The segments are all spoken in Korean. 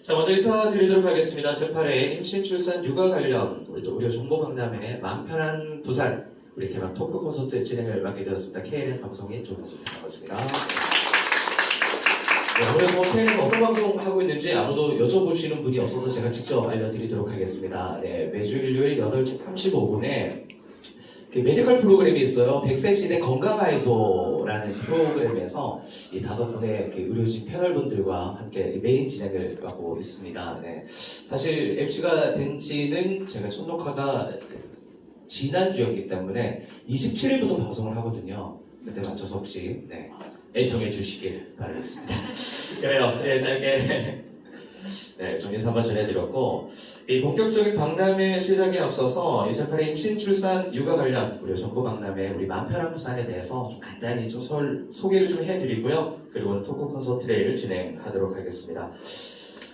자, 먼저 인사드리도록 하겠습니다. 제8회 임신, 출산, 육아 관련 우리 또 의료 정보 박람회 마음 편한 부산 우리 개막 토크 콘서트 진행을 맡게 되었습니다. KNN 방송인 조명수 반갑습니다. 네, 오늘 뭐 KN에서 어떤 방송 하고 있는지 아무도 여쭤보시는 분이 없어서 제가 직접 알려드리도록 하겠습니다. 네, 매주 일요일 8시 35분에 메디컬 프로그램이 있어요. 100세 시대 건강하이소라는 프로그램에서 이 5분의 의료진 패널분들과 함께 메인 진행을 하고 있습니다. 네. 사실 MC가 된 지는 제가 첫 녹화가 지난주였기 때문에 27일부터 방송을 하거든요. 그때 맞춰서 혹시 애청해 주시길 바라겠습니다. 그래요. 네, 짧게 정리해서 한번 전해드렸고, 이 본격적인 박람회 시작에 앞서서 2018 임신, 출산, 육아 관련 우리 정보 박람회 우리 마음 편한 부산에 대해서 좀 간단히 좀 소개를 좀 해드리고요. 그리고 토크 콘서트를 진행하도록 하겠습니다.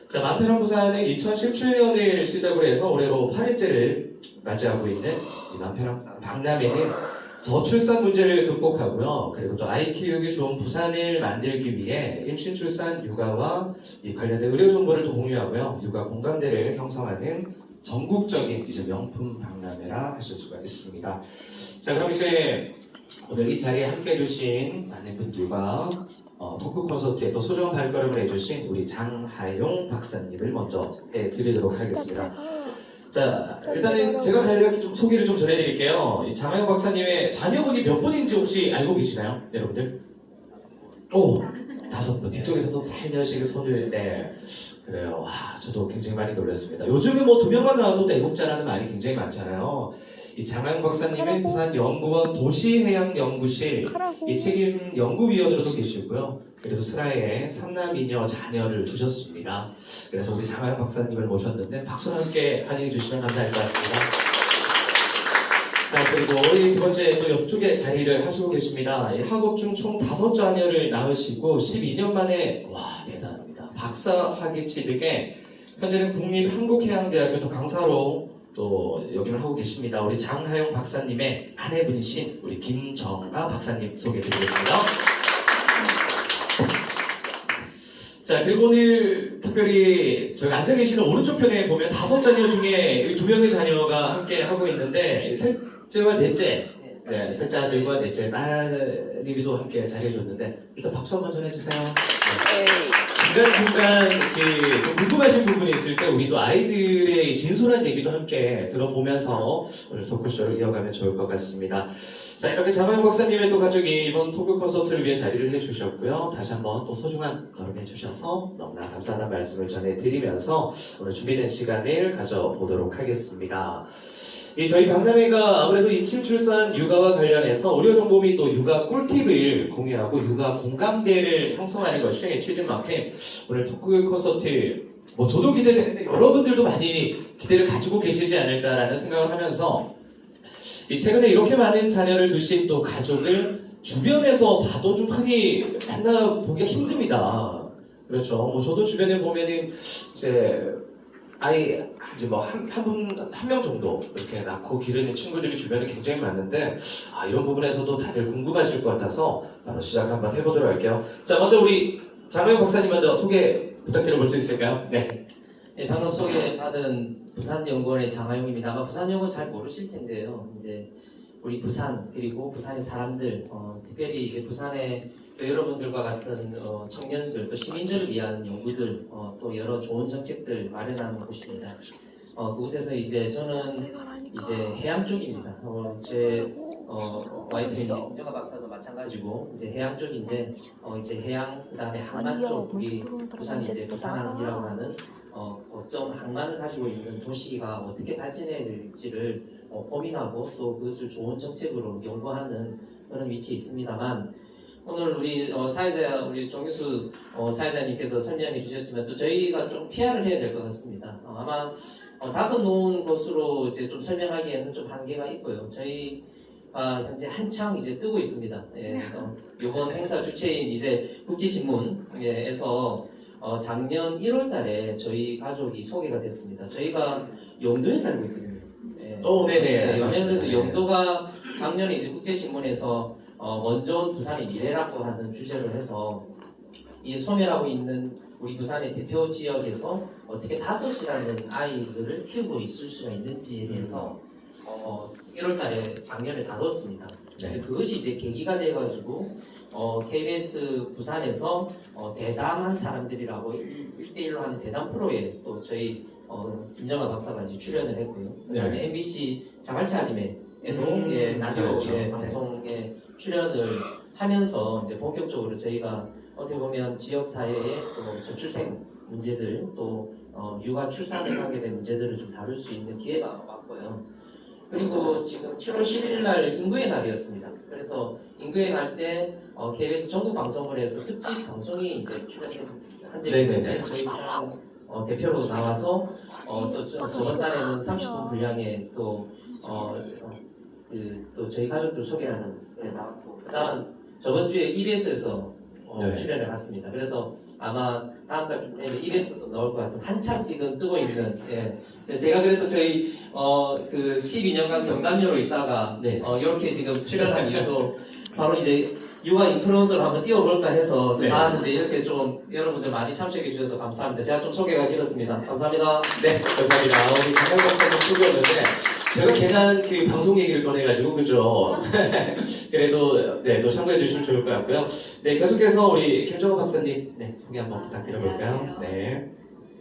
자, 마음 편한 부산은 2017년을 시작으로 해서 올해로 8회째를 맞이하고 있는 이 마음 편한 박람회는 저출산 문제를 극복하고요. 그리고 또 아이 키우기 좋은 부산을 만들기 위해 임신, 출산, 육아와 이 관련된 의료 정보를 또 공유하고요. 육아 공감대를 형성하는 전국적인 이제 명품 박람회라 하실 수가 있습니다. 자, 그럼 이제 오늘 이 자리에 함께 해주신 많은 분들과 토크 콘서트에 또 소중한 발걸음을 해주신 우리 장하용 박사님을 먼저 해드리도록 하겠습니다. 자, 일단은 제가 간략히 좀 소개를 좀 전해드릴게요. 이 장하영 박사님의 자녀분이 몇 분인지 혹시 알고 계시나요, 여러분들? 오, 5분. 뒤쪽에서도 살며시 손을 그래요. 와, 저도 굉장히 많이 놀랐습니다. 요즘에 뭐 2명만 나와도 애국자라는 말이 굉장히 많잖아요. 이 장하영 박사님은 부산연구원 도시해양연구실 이 책임 연구위원으로도 계시고요. 그래도 슬하에 3남2녀 자녀를 두셨습니다. 그래서 우리 장하영 박사님을 모셨는데 박수와 함께 환영해 주시면 감사할 것 같습니다. 자, 그리고 이 두 번째 또 옆쪽에 자리를 하시고 계십니다. 이 학업 중 총 5자녀를 낳으시고 12년 만에 와 대단합니다. 박사 학위 취득에 현재는 국립한국해양대학교 또 강사로 또 역임을 하고 계십니다. 우리 장하영 박사님의 아내분이신 우리 김정아 박사님 소개해드리겠습니다. 자, 그리고 오늘 특별히 저희 앉아 계시는 오른쪽 편에 보면 5자녀 중에 2명의 자녀가 함께 하고 있는데 셋째와 넷째, 셋째 아들과 넷째 딸님이도 함께 자리해줬는데 일단 박수 한번 전해주세요. 중간중간 좀 궁금하신 부분이 있을 때 우리 또 아이들의 진솔한 얘기도 함께 들어보면서 오늘 토크쇼를 이어가면 좋을 것 같습니다. 자, 이렇게 장하영 박사님의 또 가족이 이번 토크 콘서트를 위해 자리를 해주셨고요. 다시 한번 또 소중한 걸음 해주셔서 너무나 감사하다는 말씀을 전해드리면서 오늘 준비된 시간을 가져보도록 하겠습니다. 저희 박람회가 아무래도 임신, 출산, 육아와 관련해서 의료 정보 및 또 육아 꿀팁을 공유하고 육아 공감대를 형성하는 것이 취지인 만큼 오늘 토크 콘서트 저도 기대되는데 여러분들도 많이 기대를 가지고 계시지 않을까라는 생각을 하면서 최근에 이렇게 많은 자녀를 두신 또 가족을 주변에서 봐도 좀 흔히 만나보기가 힘듭니다. 그렇죠. 저도 주변에 보면은 아이 이제 한 명 정도 이렇게 낳고 기르는 친구들이 주변에 굉장히 많은데 이런 부분에서도 다들 궁금하실 것 같아서 바로 시작 한번 해보도록 할게요. 자, 먼저 우리 장하영 박사님 먼저 소개 부탁드려볼 수 있을까요? 네, 방금 소개받은 부산연구원의 장하용입니다. 아마 부산연구원 잘 모르실 텐데요. 이제 우리 부산 그리고 부산의 사람들, 특별히 이제 부산의 또 여러분들과 같은 청년들 또 시민들을 위한 연구들, 또 여러 좋은 정책들 마련하는 곳입니다. 그곳에서 이제 저는 이제 해양 쪽입니다. 제 와이프는 김정아 박사도 마찬가지고 이제 해양 쪽인데 이제 해양 그다음에 항만 쪽 우리 부산 이제 부산항이라고 하는 어쩜 항만을 가지고 있는 도시가 어떻게 발전해야 될지를 고민하고 또 그것을 좋은 정책으로 연구하는 그런 위치에 있습니다만 오늘 우리 사회자 우리 정유수 사회자님께서 설명해 주셨지만 또 저희가 좀 PR을 해야 될 것 같습니다. 아마 5 놓은 곳으로 이제 좀 설명하기에는 좀 한계가 있고요. 저희가 현재 한창 이제 뜨고 있습니다. 이번 행사 주체인 이제 국지신문에서 작년 1월달에 저희 가족이 소개가 됐습니다. 저희가 영도에 살고 있거든요. 네네. 그래서 영도가 작년에 이제 국제신문에서 먼저 온 부산의 미래라고 하는 주제를 해서 이 소멸하고 있는 우리 부산의 대표 지역에서 어떻게 5이라는 아이들을 키우고 있을 수가 있는지에 대해서 1월달에 작년에 다뤘습니다. 네. 그것이 이제 계기가 돼가지고 KBS 부산에서 대담한 사람들이라고 1대1로 하는 대담 프로에 또 저희 김정아 박사가 이제 출연을 했고요. 그다음에 네. MBC 자갈치 아지매에도 라디오 그렇죠. 방송에 출연을 하면서 이제 본격적으로 저희가 어떻게 보면 지역 사회의 또 저출생 문제들 또 육아 출산을 하게 된 문제들을 좀 다룰 수 있는 기회가 왔고요. 그리고 지금 7월 11일 날 인구의 날이었습니다. 그래서 인구의 날 때 KBS 전국 방송을 해서 특집 방송이 이제 출연한 적이 있는데 저희 부산 대표로 나와서 또 저번 달에는 30분 분량의 또 저희 가족들 소개하는 게 나왔고 그다음 저번 주에 EBS에서 네. 출연을 했습니다. 그래서 아마 다음 달쯤 되면 EBS도 나올 것 같은 한참 지금 뜨고 있는 제가 그래서 저희 그 12년간 경남여로 있다가 네. 이렇게 지금 출연한 이유도 바로 이제 육아 인플루언서로 한번 띄워볼까 해서 네. 나왔는데 이렇게 좀 여러분들 많이 참석해 주셔서 감사합니다. 제가 좀 소개가 길었습니다. 감사합니다. 네, 감사합니다. 우리 장관 박사님 소개였는데 제가 괜한 그 방송 얘기를 꺼내가지고 그죠? 그래도 네, 또 참고해 주시면 좋을 것 같고요. 네, 계속해서 우리 김정은 박사님 네, 소개 한번 부탁드려볼까요? 안녕하세요. 네.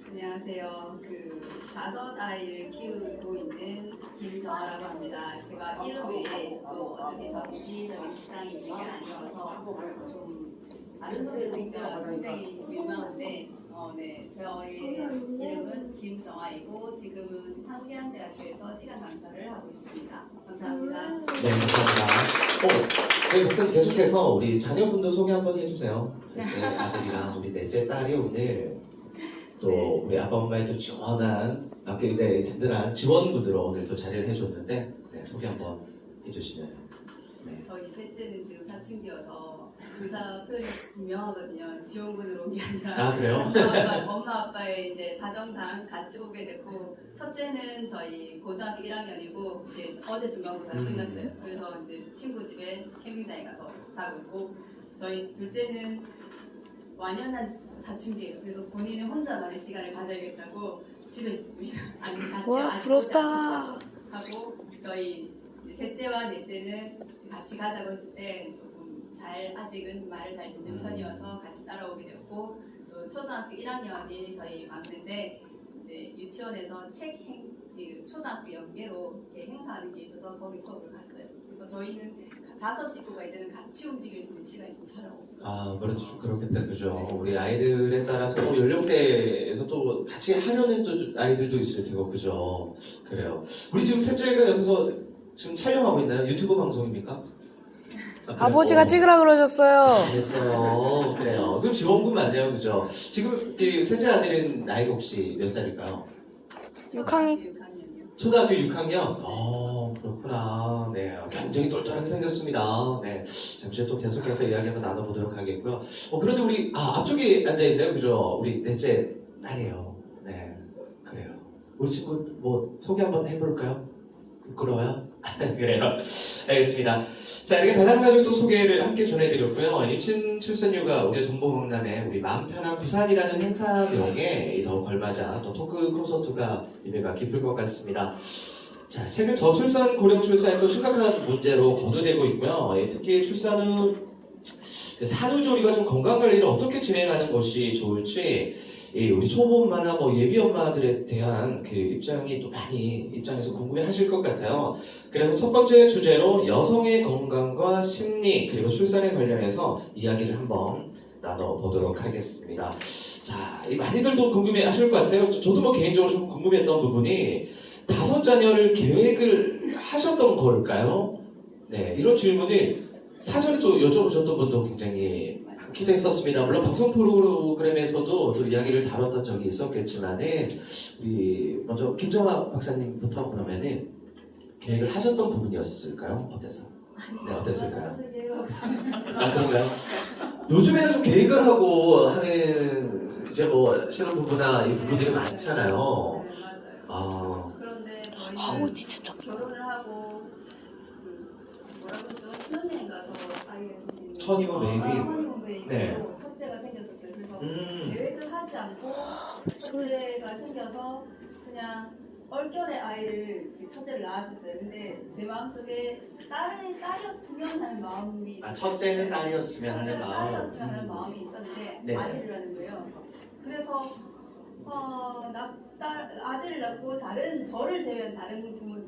안녕하세요. 그 5아이를 키우고 있는 김정아라고 합니다. 제가 이름에 또 어떻게 정기적인 직장이 있는 게 아니어서 좀 다른 소리를 듣기가 굉장히 민망한데 네, 저의 이름은 김정아이고 지금은 한국해양대학교에서 시간 강사를 하고 있습니다. 감사합니다. 네, 감사합니다. 저희 박사님 계속해서 우리 자녀분도 소개 한번 해주세요. 셋째 아들이랑 우리 넷째 딸이 오늘 또 네. 우리 아빠 엄마의 또 지원한 든든한 지원군으로 오늘 또 자리를 해줬는데 네, 소개 한번 해주시면. 네. 저희 셋째는 지금 사춘기여서 의사 표현이 분명하거든요. 지원군으로 온 게 아니라 아 그래요? 엄마 아빠의 이제 사정상 같이 오게 됐고 첫째는 저희 고등학교 1학년이고 이제 어제 중간고사 끝났어요. 그래서 이제 친구 집에 캠핑장에 가서 자고 있고 저희 둘째는 완연한 사춘기예요. 그래서 본인은 혼자만의 시간을 가져야겠다고 집에 있습니다. 아니 같이 와, 아직 부럽다. 하고 저희 이제 셋째와 넷째는 같이 가자고 했을 때 조금 아직은 말을 잘 듣는 편이어서 같이 따라오게 되었고 또 초등학교 1학년이 저희 막내인데 이제 유치원에서 초등학교 연계로 이렇게 행사하는 게 있어서 거기 수업을 갔어요. 그래서 저희는 5 식구가 이제는 같이 움직일 수 있는 시간이 좀 잘 없어요. 아, 아무래도 좀 그렇겠다, 그죠? 우리 아이들에 따라서 또 연령대에서 또 같이 하려는 아이들도 있을 테고, 그죠? 그래요. 우리 지금 셋째가 여기서 지금 촬영하고 있나요? 유튜브 방송입니까? 아, 그래요? 아버지가 찍으라 그러셨어요. 잘했어요. 그래요. 그럼 지원군 맞네요, 그죠? 지금 그 셋째 아들은 나이가 혹시 몇 살일까요? 6학년. 초등학교 6학년? 그렇구나. 네, 굉장히 똘똘하게 생겼습니다. 네, 잠시 또 계속해서 이야기 한번 나눠보도록 하겠고요. 그런데 우리, 앞쪽에 앉아있네요. 그죠? 우리 넷째 딸이에요. 네, 그래요. 우리 친구 뭐 소개 한번 해볼까요? 부끄러워요? 그래요. 알겠습니다. 자, 이렇게 다양한 가족 또 소개를 함께 전해드렸고요. 임신 출산휴가 우리 정보강남의 우리 마음 편한 부산이라는 행사명에 더 걸맞아 또 토크 콘서트가 의미가 깊을 것 같습니다. 자, 최근 저출산, 고령 출산이 또 심각한 문제로 거두되고 있고요. 특히 출산 후 산후조리와 좀 건강관리를 어떻게 진행하는 것이 좋을지 우리 초보엄마나 예비 엄마들에 대한 그 입장이 또 많이 입장에서 궁금해하실 것 같아요. 그래서 첫 번째 주제로 여성의 건강과 심리 그리고 출산에 관련해서 이야기를 한번 나눠보도록 하겠습니다. 자, 많이들도 궁금해하실 것 같아요. 저도 개인적으로 좀 궁금했던 부분이 5 자녀를 계획을 하셨던 걸까요? 네, 이런 질문을 사전에 또 여쭤보셨던 분도 굉장히 많기도 했었습니다. 물론 방송 프로그램에서도 또 이야기를 다뤘던 적이 있었겠지만은 우리 먼저 김정아 박사님부터 그러면은 계획을 하셨던 부분이었을까요? 어땠을까요? 아, 그런가요? 요즘에는 좀 계획을 하고 하는 이제 신혼부부나 이 부부들이 많잖아요. 네, 맞아요. 그런데 저희는 진짜 결혼을 하고 뭐라고 했죠? 신혼여행 가서 아이가 있으신 허니문 베이비. 허니문 베이비로 네. 첫째가 생겼었어요. 그래서 계획을 하지 않고 첫째가 생겨서 그냥 얼결에 아이를 첫째를 낳았었어요. 근데 제 마음속에 딸이었으면 하는 마음이 아, 첫째는 딸이었으면 하는 첫째가 마음. 딸이었으면 하는 마음이 있었는데 네. 아들이라는 거예요. 그래서 아들을 낳고 저를 제외한 다른 부모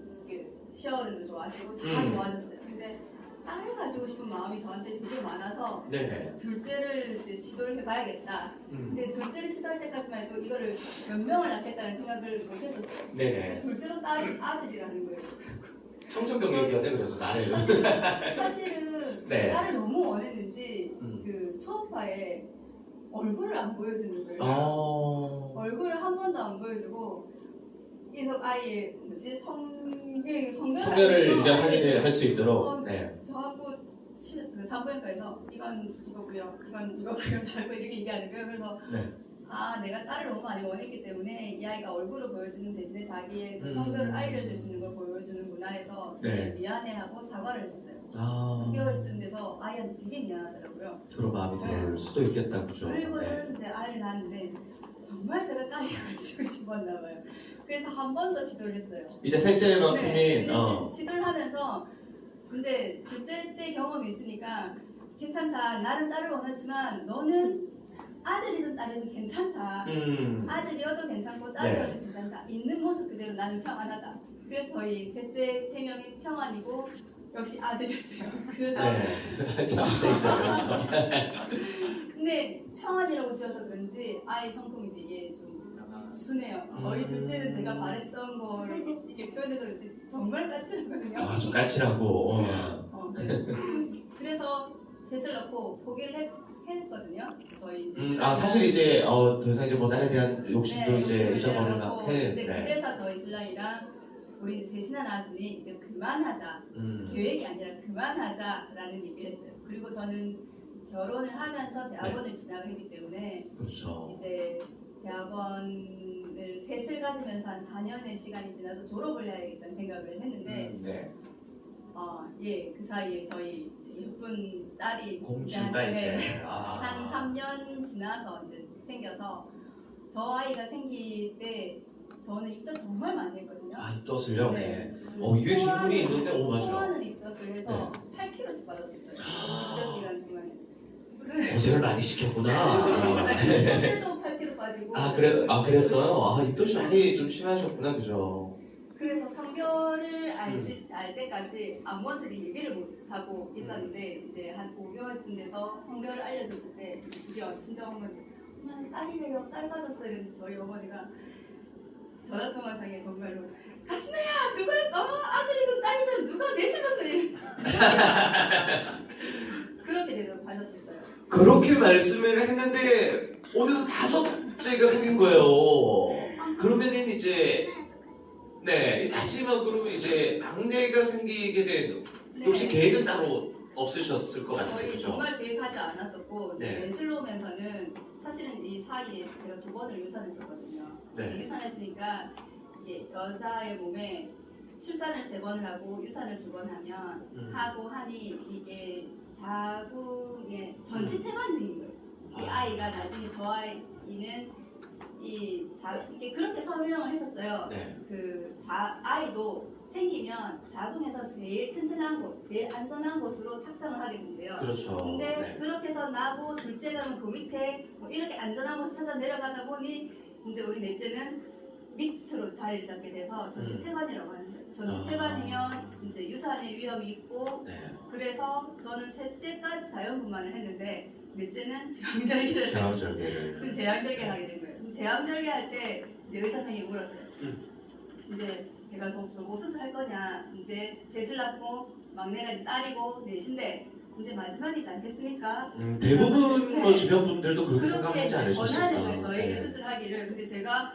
시어른도 좋아하시고 다 좋아하셨어요. 근데 딸을 가지고 싶은 마음이 저한테 되게 많아서 네. 둘째를 이제 시도를 해봐야겠다. 음. 근데 둘째를 시도할 때까지만 해도 이거를 몇 명을 낳겠다는 생각을 못했었어요. 근데 네네. 둘째도 아들이라는 거예요. 청천벽력이었네 그래서 나를. 사실은 네. 딸을 너무 원했는지 음. 그 초음파에 얼굴을 안 보여주는 거예요. 얼굴을 한 번도 안 보여주고 계속 아이의 성별을 이제 확인을 할 수 어, 있도록. 네. 저하고 산부인과에서 이건 이거고요, 이건 이거고요, 자꾸 이렇게 얘기하는 거예요. 그래서 네. 내가 딸을 너무 많이 원했기 때문에 이 아이가 얼굴을 보여주는 대신에 자기의 그 성별을 알려줄 수 있는 걸 보여주는구나 해서 되게 네. 미안해하고 사과를 했어요. 아. 6개월쯤 돼서 아이한테 되게 미안하더라고요. 그런 마음이 들 수도 있겠다, 그죠? 네. 그리고는 이제 아이를 낳았는데 정말 제가 딸이 가지고 싶었나 봐요. 그래서 한 번 더 시도를 했어요. 이제 셋째만큼인 네, 근데 시도를 하면서 이제 둘째 때 경험이 있으니까 괜찮다. 나는 딸을 원하지만 너는 아들이든 딸이든 괜찮다. 아들이어도 괜찮고 딸이어도 괜찮다. 있는 모습 그대로 나는 평안하다. 그래서 저희 셋째 3명이 평안이고 역시 아들이었어요. 그래서 네. 참, 진짜 그렇죠. 근데 평안이라고 지어서 그런지 아이 성품이 되게 좀 순해요. 저희 둘째는 제가 바랬던 거를 이렇게 표현해서 그런지 정말 까칠하거든요. 아, 좀 까칠하고. 네. 그래서 셋을 넣고 포기를 했거든요. 저희 이제 사실 이제 더 이상 이제 뭐 딸에 대한 욕심도 네, 이제 욕심을 잊어버릴 내려놓고 만큼. 이제 네. 그래서 저희 신랑이랑 우리 이제 셋이나 낳았으니 이제 그만하자. 계획이 아니라 그만하자라는 얘기를 했어요. 그리고 저는 결혼을 하면서 대학원을 진학을 했기 때문에 그렇죠. 이제 대학원을 셋을 가지면서 한 4년의 시간이 지나서 졸업을 해야겠다는 생각을 했는데 네. 그 사이에 저희 이제 예쁜 딸이 공주가 이제. 한 3년 지나서 이제 생겨서 저 아이가 생길 때 저는 입덧 정말 많이 했거든요. 입덧을요? 네. 네. 이게 질문이 있는데, 맞아요. 소화는 입덧을 해서 8kg씩 빠졌어요. 입덧 기간 중간에. 고생을 많이 시켰구나. 그때도 8kg 빠지고. 그랬어요? 입덧이 많이 좀 심하셨구나, 그죠? 그래서 성별을 알 때까지 아무한테도 얘기를 못 하고 있었는데 이제 한 5개월쯤 돼서 성별을 알려줬을 때 드디어 친정 어머니, 엄마 딸이래요, 딸 빠졌어요. 이랬는데 저희 어머니가 전화통화상에 정말로 가슴아야 누가 아들이든 딸이든 누가 내 생각을 그렇게 돼서 받았었어요. 그렇게 말씀을 했는데 오늘도 5째가 생긴 거예요. 그러면은 이제 마지막으로 이제 막내가 생기게 된 혹시 계획은 따로 없으셨을 것 같아요, 저희 그죠? 정말 계획하지 않았었고 네. 왼슬로 오면서는 사실은 이 사이에 제가 2번을 유산했었거든요. 네. 유산했으니까 이게 여자의 몸에 출산을 3번을 하고 유산을 2번 하면 하고 하니 이게 자궁의 전치태만 생긴 거예요. 이 아이가 나중에 저 아이는 이게 그렇게 설명을 했었어요. 네. 아이도 생기면 자궁에서 제일 튼튼한 곳, 제일 안전한 곳으로 착상을 하게 된대요. 그렇죠. 근데 네. 그렇게 해서 나고 둘째 가면 그 밑에 이렇게 안전한 곳을 찾아 내려가다 보니 이제 우리 넷째는 밑으로 자리를 잡게 돼서 전치태관이라고 하는데 전치태관이면 이제 유산의 위험이 있고 네. 그래서 저는 셋째까지 자연분만을 했는데 넷째는 제왕절개를 제왕절개를. 제왕절개를 하게 된 거예요. 제왕절개 할 때 의사 선생님이 물었어요. 이제 제가 저보고 수술할 거냐, 이제 셋을 낳고 막내가 이제 딸이고 넷인데 이제 마지막이지 않겠습니까? 대부분 네. 주변 분들도 그렇게 그렇게 생각하지 않으셨을까? 권하는 거예요. 저에게 네. 수술하기를. 근데 제가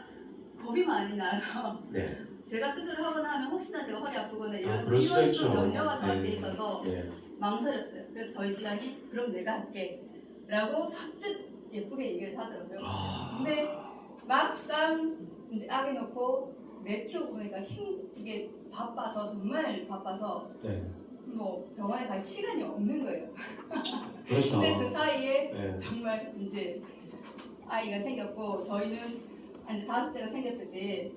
겁이 많이 나서 네. 제가 수술을 하거나 하면 혹시나 제가 허리 아프거나 이런 그럴 수가 좀 있죠. 염려가 저한테 네. 있어서 네. 망설였어요. 그래서 저희 신랑이 그럼 내가 할게 라고 선뜻 예쁘게 얘기를 하더라고요. 근데 막상 이제 아기 놓고 내 키우고 보니까 이게 바빠서 정말 바빠서 네. 뭐 병원에 갈 시간이 없는 거예요. 그렇죠. 근데 그 사이에 네. 정말 이제 아이가 생겼고 저희는 이제 다섯째가 생겼을 때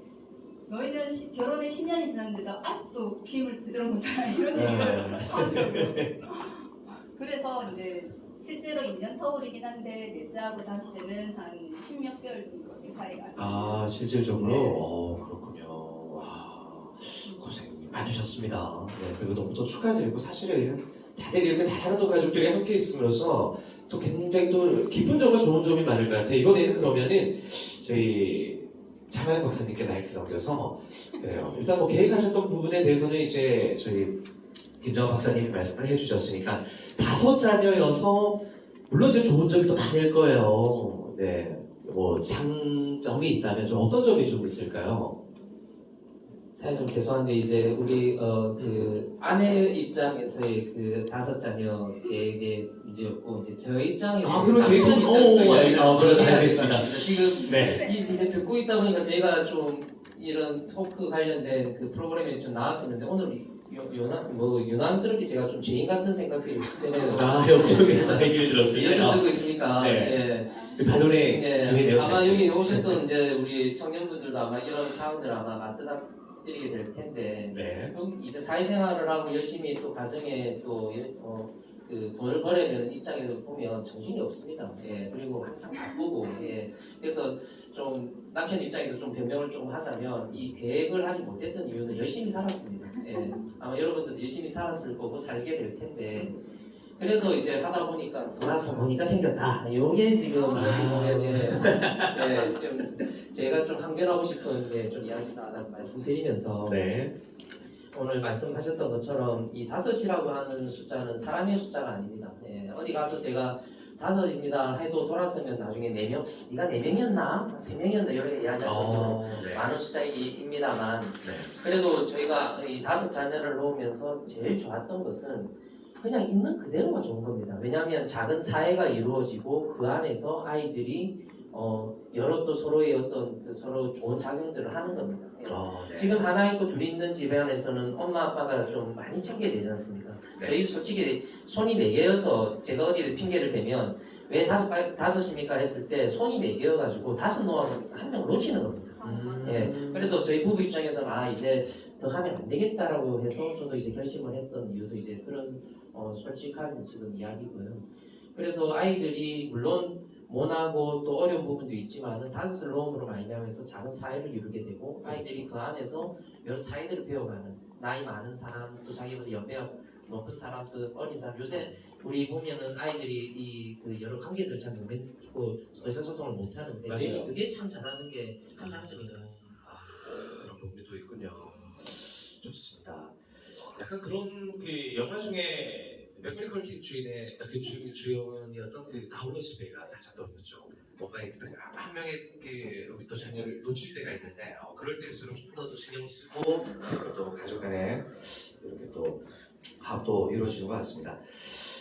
너희는 결혼에 10년이 지났는데도 아직도 비임을 제대로 못하나 이런 얘기를 하더라고요. 그래서 이제 실제로 2년 터울이긴 한데 넷째하고 다섯째는 한 10몇 개월 정도 차이가 나요. 아, 실질적으로? 네. 그렇군요. 와, 고생 많으셨습니다. 네, 그리고 너무 또 축하드리고, 사실은 다들 이렇게 다양한 가족들이 함께 있으면서 또 굉장히 또 기쁜 점과 좋은 점이 많을 것 같아요. 이번에는 그러면은 저희 장하영 박사님께 마이크 넘겨서, 그래요. 일단 뭐 계획하셨던 부분에 대해서는 이제 저희 김정환 박사님이 말씀을 해주셨으니까, 5 자녀여서 물론 이제 좋은 점이 또 많을 거예요. 네. 뭐 장점이 있다면 좀 어떤 점이 좀 있을까요? 사실 좀 죄송한데 이제 우리 그 아내 입장에서의 그 5자녀 계획의 문제였고 이제 저 입장에서 아, 그런 남편 계획이- 입장에서 오, 이야기를 아, 그래, 해야 알겠습니다. 될 것 같습니다. 지금 네. 이제 듣고 있다 보니까 저희가 좀 이런 토크 관련된 그 프로그램에 좀 나왔었는데 오늘 유난스럽게 제가 좀 죄인 같은 생각이 드네요. 아, 옆쪽에서 얘기를 들었을 이렇게 때. 쓰고 있으니까 네. 예. 반론의 기회 네, 아마 여기 내어주셨습니다. 오셨던 이제 우리 청년분들도 아마 이런 사항들 아마 맞닥뜨리게 될 텐데 네. 그럼 이제 사회생활을 하고 열심히 또 가정에 또 그 돈을 벌어야 되는 입장에서 보면 정신이 없습니다. 예, 그리고 항상 바쁘고 예, 그래서 좀 남편 입장에서 좀 변명을 좀 하자면 이 계획을 하지 못했던 이유는 열심히 살았습니다. 예, 아마 여러분들도 열심히 살았을 거고 살게 될 텐데 그래서 이제 하다 보니까 돌아서 보니까 생겼다. 요게 지금 어떻게 보면 좀 제가 좀 항변하고 싶은 좀 이야기다 말씀드리면서 네. 오늘 말씀하셨던 것처럼 이 5이라고 하는 숫자는 사람의 숫자가 아닙니다. 예, 어디 가서 제가 5입니다 해도 돌아서면 나중에 4명, 네가 4명이었나? 3명이었나? 이렇게 이야기하셔도 네. 많은 숫자입니다만 네. 그래도 저희가 이 5 자녀를 놓으면서 제일 좋았던 것은 그냥 있는 그대로가 좋은 겁니다. 왜냐하면 작은 사회가 이루어지고 그 안에서 아이들이 여러 또 서로의 어떤 서로 좋은 작용들을 하는 겁니다. 네. 지금 하나 있고 둘이 있는 집안에서는 엄마 아빠가 좀 많이 챙겨야 되지 않습니까? 네. 저희 솔직히 손이 4개여서 제가 어디 핑계를 대면 왜 5입니까 했을 때 손이 4개여가지고 5 놓으면 1명 놓치는 겁니다. 예, 그래서 저희 부부 입장에서는 이제 더 하면 안 되겠다라고 해서 저도 이제 결심을 했던 이유도 이제 그런 솔직한 지금 이야기고요. 그래서 아이들이 물론 모나고 또 어려운 부분도 있지만은 5을 놓음으로 말미암아서 작은 사회를 이루게 되고 아이들이 그 안에서 여러 사회들을 배워가는 나이 많은 사람 또 자기보다 연배가 높은 사람 또 어린 사람 요새 우리 보면은 아이들이 그 여러 관계들 잘 모르고 의사소통을 못하는데 맞아요. 저희 그게 참 잘하는 게 큰 장점인 것 같습니다. 그런 부분이 또 있군요. 좋습니다. 약간 그런 그 영화 중에 맥거리 컬킨 주인의 그 주연이었던 그 나홀로스 베이가 살짝 떠오르죠. 뭔가 한 명의 그 우리 또 자녀를 놓칠 때가 있는데 그럴 때일수록 좀 더 신경 쓰고 또 가족 간에 이렇게 또 화합도 이루어지는 것 같습니다.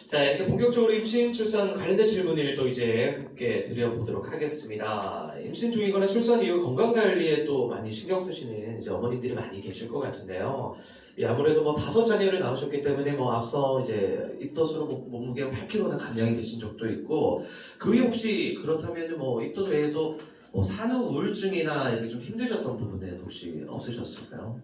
자, 이렇게 본격적으로 임신, 출산 관련된 질문을 또 이제 함께 드려보도록 하겠습니다. 임신 중이거나 출산 이후 건강 관리에 또 많이 신경 쓰시는 이제 어머님들이 많이 계실 것 같은데요. 아무래도 뭐 5 자녀를 낳으셨기 때문에 뭐 앞서 이제 입덧으로 몸무게가 8kg나 감량이 되신 적도 있고 그 외에 혹시 그렇다면 뭐 입덧 외에도 뭐 산후 우울증이나 이렇게 좀 힘드셨던 부분에 혹시 없으셨을까요?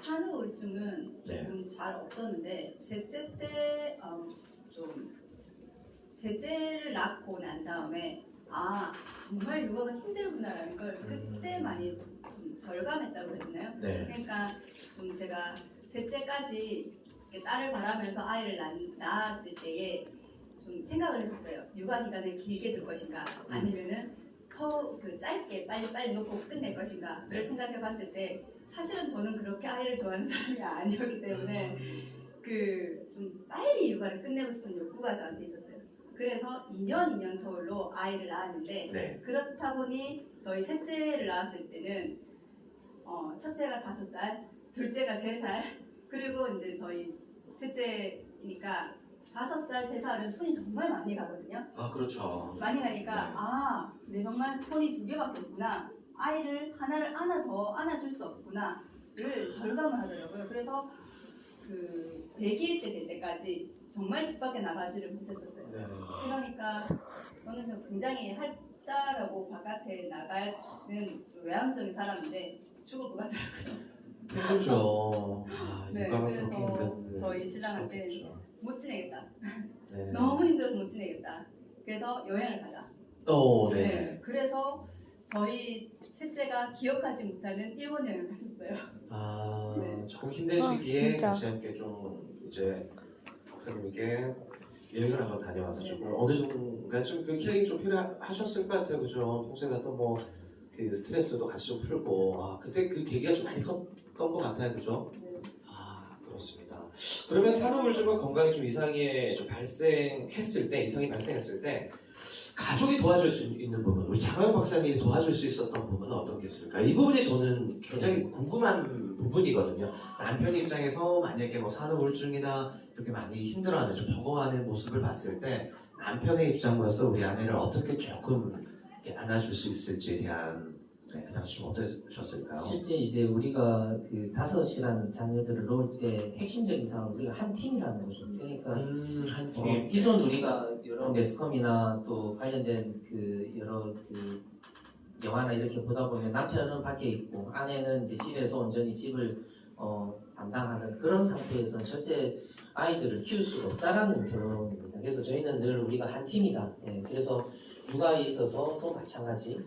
산후 우울증은 네. 좀 잘 없었는데 셋째 때 좀 셋째를 낳고 난 다음에 정말 육아가 힘들구나라는 걸 그때 많이 좀 절감했다고 해야 되나요? 네. 그러니까 좀 제가 셋째까지 딸을 바라면서 아이를 낳았을 때에 좀 생각을 했었어요. 육아 기간을 길게 둘 것인가 아니면은 더 짧게 빨리 놓고 끝낼 것인가 를 생각해봤을 때 사실은 저는 그렇게 아이를 좋아하는 사람이 아니었기 때문에 좀 빨리 육아를 끝내고 싶은 욕구가 저한테 있었어요. 그래서 2년 터울로 아이를 낳았는데 네. 그렇다 보니 저희 셋째를 낳았을 때는 첫째가 5살, 둘째가 3살, 그리고 이제 저희 셋째니까 5살, 3살은 손이 정말 많이 가거든요. 그렇죠. 많이 가니까 내 정말 손이 2개밖에 없구나. 아이를 하나를 더 안아줄 수 없구나를 절감을 하더라고요. 그래서 그 100일 때 될 때까지 정말 집 밖에 나가지를 못했었어요. 네. 그러니까 저는 좀 굉장히 활달하고 바깥에 나가는 좀 외향적인 사람인데 죽을 것 같더라고요. 힘들죠. 아, 네, 육아가 그래서 그렇게 힘든 저희 신랑한테 직업이죠. 못 지내겠다. 네. 너무 힘들어서 못 지내겠다. 그래서 여행을 가자. 네. 네, 그래서 저희 셋째가 기억하지 못하는 일본 여행을 갔었어요. 아, 네. 조금 힘든 아, 시기에 진짜. 같이 함께 좀 이제 박사님께 여행을 한번 다녀와서 네. 조금 어느 정도가 좀 그 힐링 좀 필요하셨을 것 같아요, 그죠? 평소에 갔던 뭐 그 스트레스도 같이 좀 풀고, 아 그때 그 계기가 좀 많이 컸던 것 같아요, 그죠? 네. 아 그렇습니다. 그러면 산후물질과 건강에 좀 이상이 좀 발생했을 때, 이상이 발생했을 때 가족이 도와줄 수 있는 부분, 우리 장하영 박사님이 도와줄 수 있었던 부분은 어떤 게 있을까? 이 부분이 저는 굉장히 궁금한 부분이거든요. 남편 입장에서 만약에 뭐 산후우울증이나 이렇게 많이 힘들어하는, 좀 버거워하는 모습을 봤을 때 남편의 입장으로서 우리 아내를 어떻게 조금 이렇게 안아줄 수 있을지에 대한 그 당시 좀 어떠셨을까요? 실제 이제 우리가 그 5이라는 자녀들을 놓을 때 핵심적인 사항은 우리가 한 팀이라는 거죠. 그러니까 한 팀. 기존 우리가 여러 매스컴이나 또 관련된 그 여러 그 영화나 이렇게 보다 보면 남편은 밖에 있고 아내는 이제 집에서 온전히 집을 담당하는 그런 상태에서는 절대 아이들을 키울 수가 없다라는 결론입니다. 그래서 저희는 늘 우리가 한 팀이다. 예, 그래서 육아에 있어서 또 마찬가지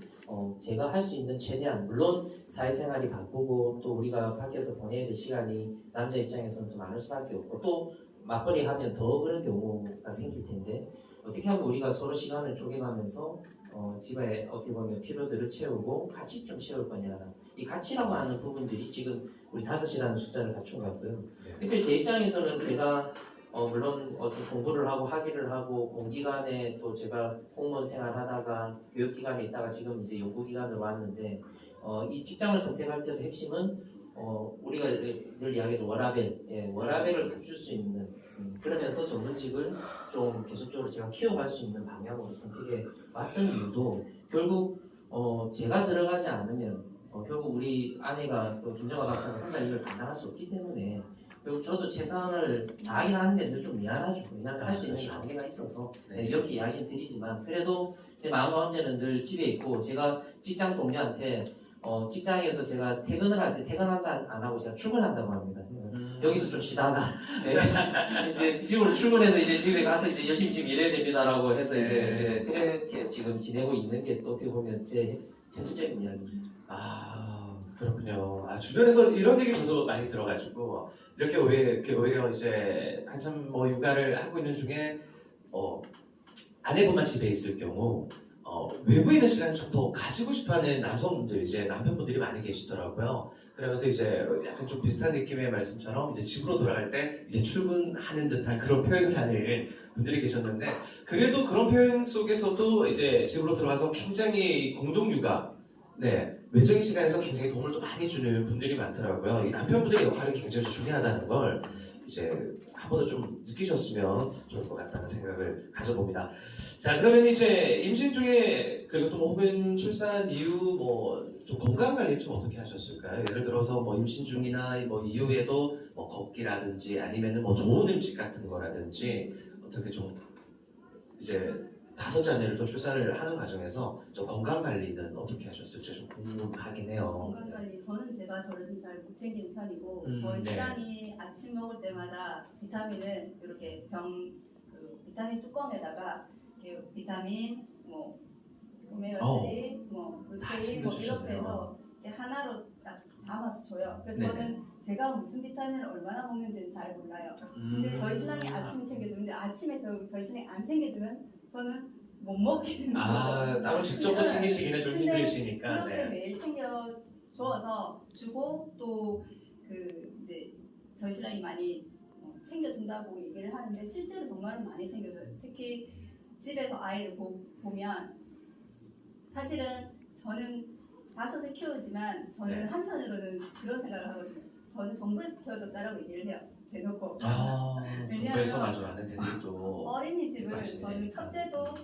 제가 할 수 있는 최대한 물론 사회생활이 바쁘고 또 우리가 밖에서 보내야 될 시간이 남자 입장에서는 또 많을 수밖에 없고 또 맞벌이 하면 더 그런 경우가 생길 텐데 어떻게 하면 우리가 서로 시간을 쪼개가면서 집에 어떻게 보면 필요들을 채우고 같이 좀 채울 거냐 이 같이라고 하는 부분들이 지금 우리 5이라는 숫자를 갖춘 것 같고요. 특별히 제 입장에서는 제가 물론 어떤 공부를 하고 학위를 하고 공기관에 또 제가 공무원 생활하다가 교육기관에 있다가 지금 이제 연구기관으로 왔는데 이 직장을 선택할 때도 핵심은 우리가 늘 이야기하는 워라밸, 워라밸을 갖출 수 있는 그러면서 전문직을 좀 계속적으로 제가 키워갈 수 있는 방향으로 선택해 왔던 이유도 결국 제가 들어가지 않으면 결국 우리 아내가 또 김정아 박사가 혼자 일을 감당할 수 없기 때문에 결국 저도 최선을 다하긴 하는데 늘 좀 미안하죠. 왜냐하면 할 수 있는 관계가 있어서 이렇게 이야기는 드리지만 그래도 제 마음가운데는 늘 집에 있고 제가 직장 동료한테 직장에서 제가 퇴근을 할 때 퇴근한다 안 하고 제가 출근한다고 합니다. 여기서 좀 쉬다가 이제 집으로 출근해서 이제 집에 가서 이제 열심히 지금 일해야 됩니다라고 해서 이제 그렇게 지금 지내고 있는 게 또 어떻게 보면 제 현실적인 이야기입니다. 아 그렇군요. 아 주변에서 이런 얘기 저도 많이 들어가지고 이렇게 오히려 이제 한참 뭐 육아를 하고 있는 중에 아내분만 집에 있을 경우 외부에 있는 시간을 좀 더 가지고 싶어하는 남성분들 이제 남편분들이 많이 계시더라고요. 그러면서 이제 약간 좀 비슷한 느낌의 말씀처럼 이제 집으로 돌아갈 때 이제 출근하는 듯한 그런 표현을 하는 분들이 계셨는데 그래도 그런 표현 속에서도 이제 집으로 들어가서 굉장히 공동 육아 외적인 시간에서 굉장히 도움을 또 많이 주는 분들이 많더라고요. 이 남편분들의 역할이 굉장히 중요하다는 걸 이제 한 번도 좀 느끼셨으면 좋을 것 같다는 생각을 가져봅니다. 자, 그러면 이제 임신 중에 그리고 또 뭐 혹은 출산 이후 뭐 좀 건강 관리 좀 어떻게 하셨을까요? 예를 들어서 뭐 임신 중이나 뭐 이후에도 뭐 걷기라든지 아니면은 뭐 좋은 음식 같은 거라든지 어떻게 좀 이제 5자녀를 또 출산을 하는 과정에서 좀 건강 관리는 어떻게 하셨을지 좀 궁금하긴 해요. 건강관리 저는 제가 저를 좀 잘 못 챙기는 편이고 네. 저희 신랑이 아침 먹을 때마다 비타민은 이렇게 그 비타민 뚜껑에다가 이렇게 비타민 뭐 오메가3 뭐 다 루테인 뭐 이렇게 챙겨주셨네요. 해서 이렇게 하나로 딱 담아서 줘요. 그래서 네네. 저는 제가 무슨 비타민을 얼마나 먹는지는 잘 몰라요. 근데 저희 신랑이 아침 챙겨주는데 아침에 저희 신랑이 안 챙겨주면 저는 못 먹게 되는 거예요. 따로 직접 또 챙기시기는 좀 근데 힘드시니까. 그렇게 네. 매일 챙겨 줘서 주고 또 그 이제 저희 신랑이 많이 챙겨준다고 얘기를 하는데 실제로 정말 많이 챙겨줘요. 특히 집에서 아이를 보면 사실은 저는 5을 키우지만 저는 네. 한편으로는 그런 생각을 하거든요. 저는 정부에서 키워줬다라고 얘기를 해요. 대놓고. 정부에서 왜냐하면 맞아 많은 애들도 어린이집을 맞지. 저는 첫째도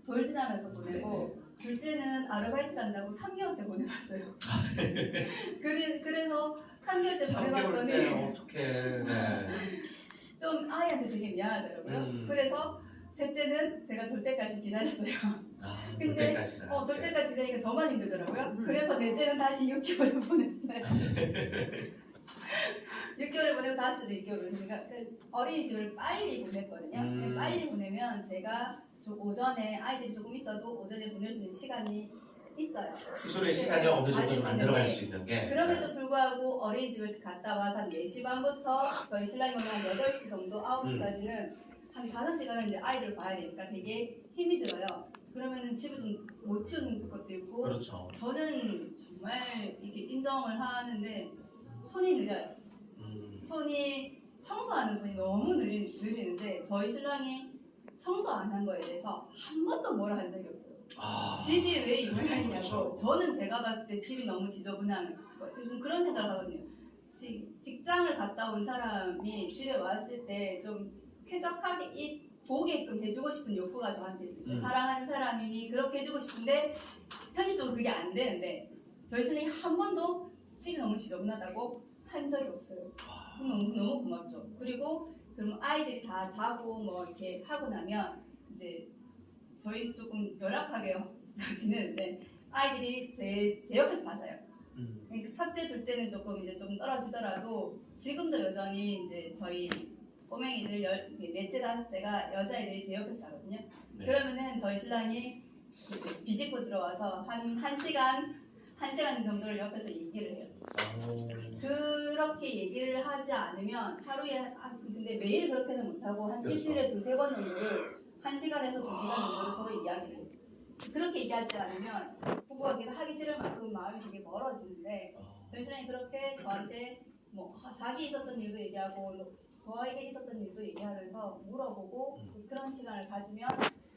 돌지나면서 보내고 둘째는 아르바이트를 한다고 3개월 때 보내봤어요. 그래서 3개월 때 3개월 보내봤더니 때 어떻게 좀 아이한테 되게 미안하더라고요. 음. 그래서 셋째는 제가 돌 때까지 기다렸어요. 아, 근데, 돌 때까지는. 돌 때까지 기다리니까 저만 힘들더라고요. 그래서 넷째는 다시 6개월을 보냈어요. 6개월을 보내고 다섯째도 6개월을 보내니까 어린이집을 빨리 보냈거든요. 빨리 보내면 제가 좀 오전에 아이들이 조금 있어도 오전에 보낼 수 있는 시간이 있어요. 스스로의 시간이 어느 정도 가질 수 만들어갈 있는데 수 있는 게. 그럼에도 불구하고 어린이집을 갔다 와서 한 4시 반부터 저희 신랑이 오면 한 8시 정도, 9시까지는 한 5시간은 이제 아이들을 봐야 되니까 되게 힘이 들어요. 그러면은 집을 좀 못 치우는 것도 있고 그렇죠. 저는 정말 이렇게 인정을 하는데 손이 느려요. 손이 청소하는 손이 너무 느리는데 저희 신랑이 청소 안 한 거에 대해서 한 번도 뭐라 한 적이 없어요. 아, 집이 왜 이 모양이냐고. 그렇죠. 저는 제가 봤을 때 집이 너무 지저분한 거. 좀 그런 생각을 하거든요. 직장을 갔다 온 사람이 집에 왔을 때 좀 쾌적하게 보게끔 해주고 싶은 욕구가 저한테 있어요. 사랑하는 사람이니 그렇게 해주고 싶은데 현실적으로 그게 안 되는데 저희 신랑이 한 번도 집이 너무 지저분하다고 한 적이 없어요. 너무 고맙죠. 그리고 그럼 아이들이 다 자고 뭐 이렇게 하고 나면 이제 저희 조금 열악하게 지내는데 아이들이 제 옆에서 다 자요. 그 첫째, 둘째는 조금 이제 좀 떨어지더라도 지금도 여전히 이제 저희 꼬맹이들 넷째, 다섯째가 여자애들이 제 옆에서 자거든요. 네. 그러면은 저희 신랑이 이제 비집고 들어와서 한 시간 정도를 옆에서 얘기를 해요. 그렇게 얘기를 하지 않으면 하루에 근데 매일 그렇게는 못하고 한 그렇죠. 일주일에 2-3번 정도를 1시간에서 2시간 정도를 서로 이야기를 해요. 그렇게 얘기하지 않으면 부부가 계속 하기 싫을 만큼 마음이 되게 멀어지는데 저희 신랑이 그렇게 저한테 뭐 자기 있었던 일도 얘기하고 저에게 있었던 일도 얘기하면서 물어보고 그런 시간을 가지면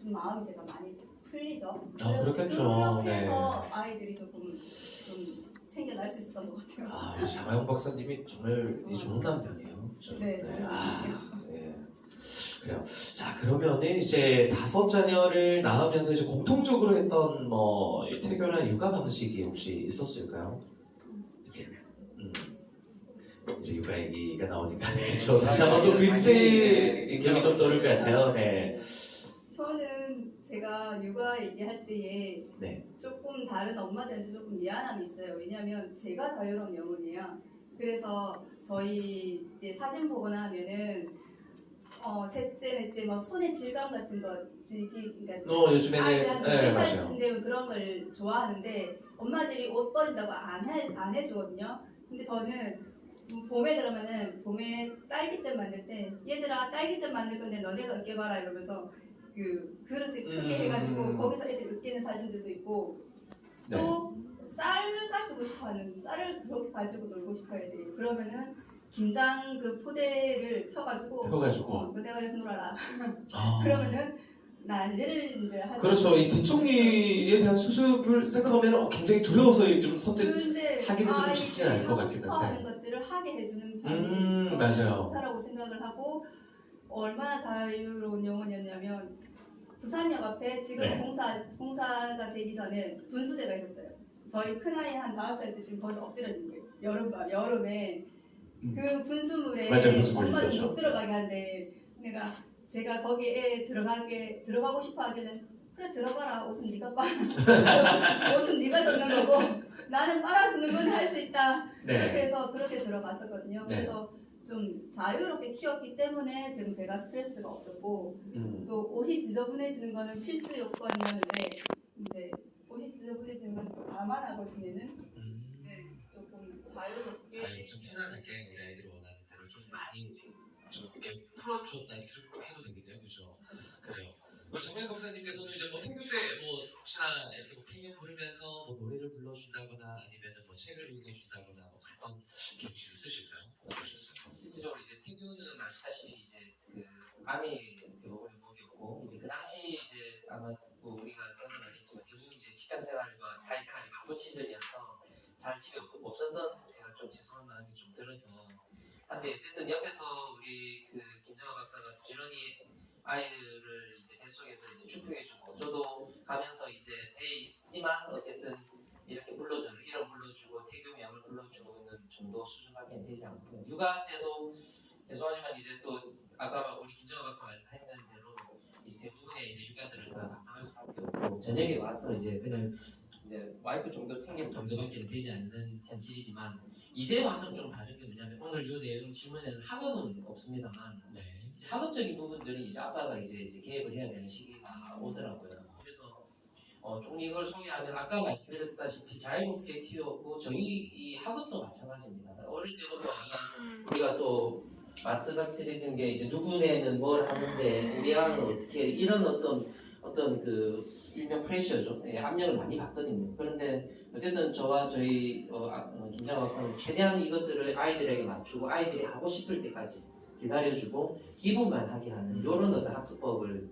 좀 마음이 제가 많이 풀리죠. 그렇겠죠. 그렇게 네. 해서 아이들이 조금 좀 생겨날 수 있었던 것 같아요. 아, 우리 장하영 박사님이 정말 이 좋은 남편이에요. 네, 네. 그래요. 자, 그러면은 이제 5자녀를 낳으면서 이제 공통적으로 했던 뭐 태교나 육아 방식이 혹시 있었을까요? 이렇게 이제 육아 얘기가 나오니까 그렇죠. 다시 한번 또 그때 기억이 좀 떠오를 것 같아요. 네. 저는 제가 육아 얘기할 때에 네. 조금 다른 엄마들한테 조금 미안함이 있어요. 왜냐하면 제가 자유로운 영혼이에요. 그래서 저희 이제 사진 보거나 하면은 셋째, 넷째 막 손의 질감 같은 거 그러니까 요즘에는 아이들 한 네, 2-3살쯤 맞아요. 되면 그런 걸 좋아하는데 엄마들이 옷 버린다고 안 해주거든요. 근데 저는 봄에 그러면은 봄에 딸기잼 만들 때 얘들아 딸기잼 만들 건데 너네가 으깨 봐라 이러면서 그 그릇을 크게 해가지고 거기서 애들 으깨는 사진들도 있고 네. 또 쌀 가지고 싶어하는 쌀을 그렇게 가지고 놀고 싶어 애들이 그러면은 김장 그 포대를 펴가지고 너네가 여기서 놀아라 그러면은 난리를 이제 하죠. 그렇죠. 이 뒷정리에 대한 수습을 생각하면 굉장히 두려워서 좀 선택 하기는 좀 쉽지 않을 것 같긴 싶어하는 한데. 것들을 하게 해주는 편이 저는 맞아요. 좋다라고 생각을 하고 얼마나 자유로운 영혼이었냐면 부산역 앞에 지금 네. 공사가 되기 전에 분수대가 있었어요. 저희 큰아이 한 5살 때쯤 거기서 엎드려 있는 거예요. 여름에 그 분수물에 맞아요, 분수물 엄마는 있었죠. 못 들어가게 한데 제가 거기에 들어가고 싶어 하길래 그래 들어가라 옷은 네가 빨아 옷은 네가 젖는 거고 나는 빨아주는 건 할 수 있다 네. 그렇게 해서 그렇게 들어갔었거든요. 네. 그래서 좀 자유롭게 키웠기 때문에 지금 제가 스트레스가 없었고 또 옷이 지저분해지는 거는 필수 요건이었는데 이제 옷이 지저분해지는 건 감안하고 지내는 조금 자유롭게 좀 편안하게 우리 아이들이 원하는 대로 좀 많이 좀 이렇게 풀어줬다 이렇게 좀 해도 되겠네요, 그죠? 그래요. 정현 박사님께서는 이제 뭐 태교 때 뭐 혹시나 이렇게 뭐 캔yon 부르면서 뭐 노래를 불러준다거나 아니면은 뭐 책을 읽어준다거나 뭐 그랬던 기억이 있으실까요? 어떠셨어요? 실질적으로 이제 태교는 아시다시피 이제 그 아내 대부분의 법이었고 이제 그 당시 이제 아마 또 우리가 그런 말 했지만 대부분 이제 직장 생활과 사회생활이 바쁜 시절이어서 잘 집에 없었던 제가 좀 죄송한 마음이 좀 들어서 근데 어쨌든 옆에서 우리 그 김정아 박사가 부지런히 아이들을 이제 뱃속에서 이제 축복해주고 저도 가면서 이제 배에 있지만 어쨌든 이렇게 이름 불러주고 태교명을 불러주는 정도 수준밖에 되지 않고요. 육아 때도 죄송하지만 이제 또 아까 우리 김정아 박사가 했는 대로 이제 대부분의 이제 육아들을 다 감당할 수밖에 없고 저녁에 와서 이제 그냥 이제 와이프 정도 챙기는 정도밖에 되지 않는 현실이지만 이제 와서는 좀 다른 게 뭐냐면 오늘 이 내용 질문에는 학업은 없습니다만 이제 학업적인 부분들은 이제 아빠가 이제 개입을 해야 되는 시기가 오더라고요. 그래서 좀 이걸 소개하면 아까 말씀드렸다시피 자유롭게 키웠고 저희 이 학업도 마찬가지입니다. 어릴 때부터 우리가 또 맞들어뜨리는 게 이제 누구네는 뭘 하는데 우리 아는 어떻게 이런 어떤 그 일명 프레셔죠. 예, 압력을 많이 받거든요. 그런데 어쨌든 저와 저희 김장 박사는 최대한 이것들을 아이들에게 맞추고 아이들이 하고 싶을 때까지 기다려주고 기분만 하게 하는 이런 어떤 학습법을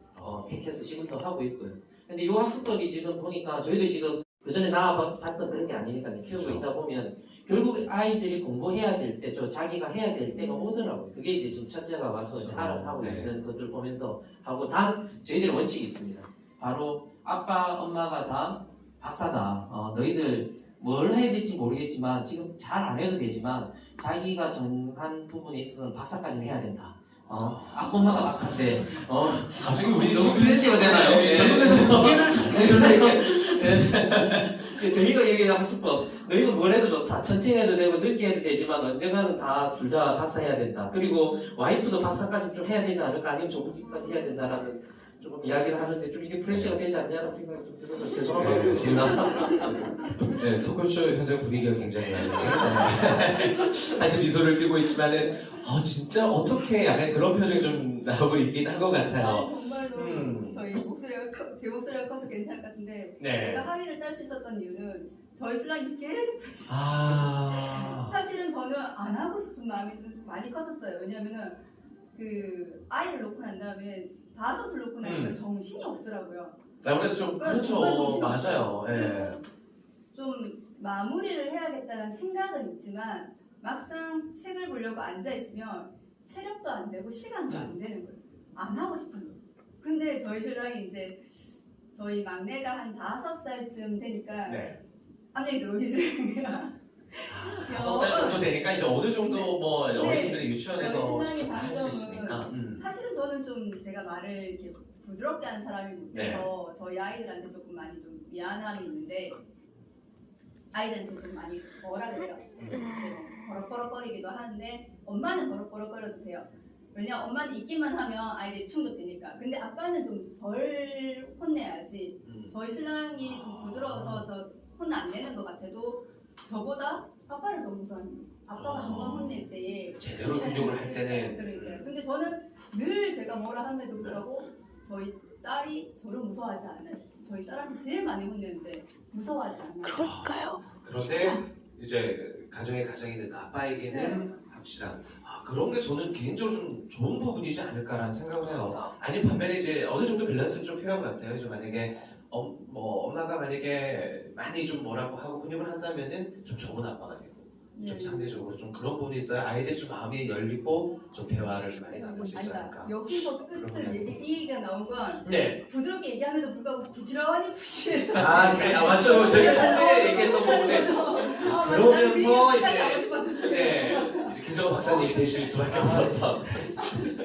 택해서 지금도 하고 있고요. 근데 이 학습법이 지금 보니까 저희도 지금 그 전에 나와봤던 그런 게 아니니까 키우고 그렇죠. 있다 보면 결국 아이들이 공부해야 될 때 또 자기가 해야 될 때가 오더라고요. 그게 이제 지금 첫째가 와서 이제 알아서 하고 있는 것들 보면서 하고 단 저희들의 원칙이 있습니다. 바로 아빠 엄마가 다 박사다. 너희들 뭘 해야 될지 모르겠지만 지금 잘 안 해도 되지만 자기가 정한 부분에 있어서는 박사까지는 해야 된다. 아빠 엄마가 박사인데 갑자기 우리 너무 프레시가 되나요? 네. 저희가 얘기하는 학습법 너희가 뭘 해도 좋다. 천천히 해도 되고 늦게 해도 되지만 언젠가는 다 둘 다 박사 해야 된다. 그리고 와이프도 박사까지 좀 해야 되지 않을까 아니면 조부집까지 해야 된다라는 조금 이야기를 하는데 좀 이게 프레시가 되지 않냐는 생각이 좀 들어서 죄송합니다. 네, 토크쇼 현장 분위기가 굉장히 나는데 사실 미소를 띠고 있지만은 진짜 어떻게 약간 그런 표정이 좀 나오고 있긴 한 것 같아요. 정말로 저희 제 목소리가 커서 괜찮을 것 같은데 네. 제가 학위를 딸 수 있었던 이유는 저희 신랑이 계속 그랬어요. 사실은 저는 안 하고 싶은 마음이 좀 많이 컸었어요. 왜냐면은 그 아이를 놓고 난 다음에 5을 놓고 나니까 정신이 없더라고요. 아무래도 좀 정말 그렇죠. 정신이 맞아요. 예. 그리고 좀 마무리를 해야겠다는 생각은 있지만 막상 책을 보려고 앉아 있으면 체력도 안 되고 시간도 안 되는 거예요. 안 하고 싶은 거예요. 근데 저희 신랑이 이제 저희 막내가 한 5살쯤 되니까 네. 압력이 들어오기 시작해요. 5살 정도 되니까 이제 어느 정도 뭐 네. 어린이집이나 유치원에서 저희 신랑의 할 수 장점은 있으니까. 사실은 저는 좀 제가 말을 이렇게 부드럽게 하는 사람이 못해서 저희 아이들한테 조금 많이 좀 미안함이 있는데 아이들한테 좀 많이 뭐라 그래요. 버럭버럭거리기도 하는데 엄마는 버럭버럭거려도 돼요. 왜냐 엄마는 있기만 하면 아이들이 충족되니까. 근데 아빠는 좀 덜 혼내야지. 저희 신랑이 좀 부드러워서 저 혼 안 내는 것 같아도 저보다 아빠를 더 무서워해요. 아빠가 한 번 혼낼 때에 제대로 훈육을 할 때는 그러니까요. 근데 저는 늘 제가 뭐라 함에도 불구하고 저희 딸이 저를 무서워하지 않아요. 저희 딸한테 제일 많이 혼내는데 무서워하지 않아요. 그럴까요? 그런데 이제 가정의 가장이 된 아빠에게는 확실한 그런 게 저는 개인적으로 좀 좋은 부분이지 않을까라는 생각을 해요. 아니 반면에 이제 어느 정도 밸런스는 좀 필요한 것 같아요. 이제 만약에 엄마가 만약에 많이 좀 뭐라고 하고 훈육을 한다면은 좀 좋은 아빠가 되고 좀 상대적으로 좀 그런 부분이 있어야 아이들이 좀 마음이 열리고 좀 대화를 좀 많이 나눌 수 있지 않을까. 여기서 끝은 이 얘기가 나온 건 네. 부드럽게 얘기함에도 불구하고 부지런히 푸시해서 그래, 맞죠. 저희가 처음에 얘기했던 부분에 그러면서 이제 이제 김정은 박사님이 되실 수밖에 없었던.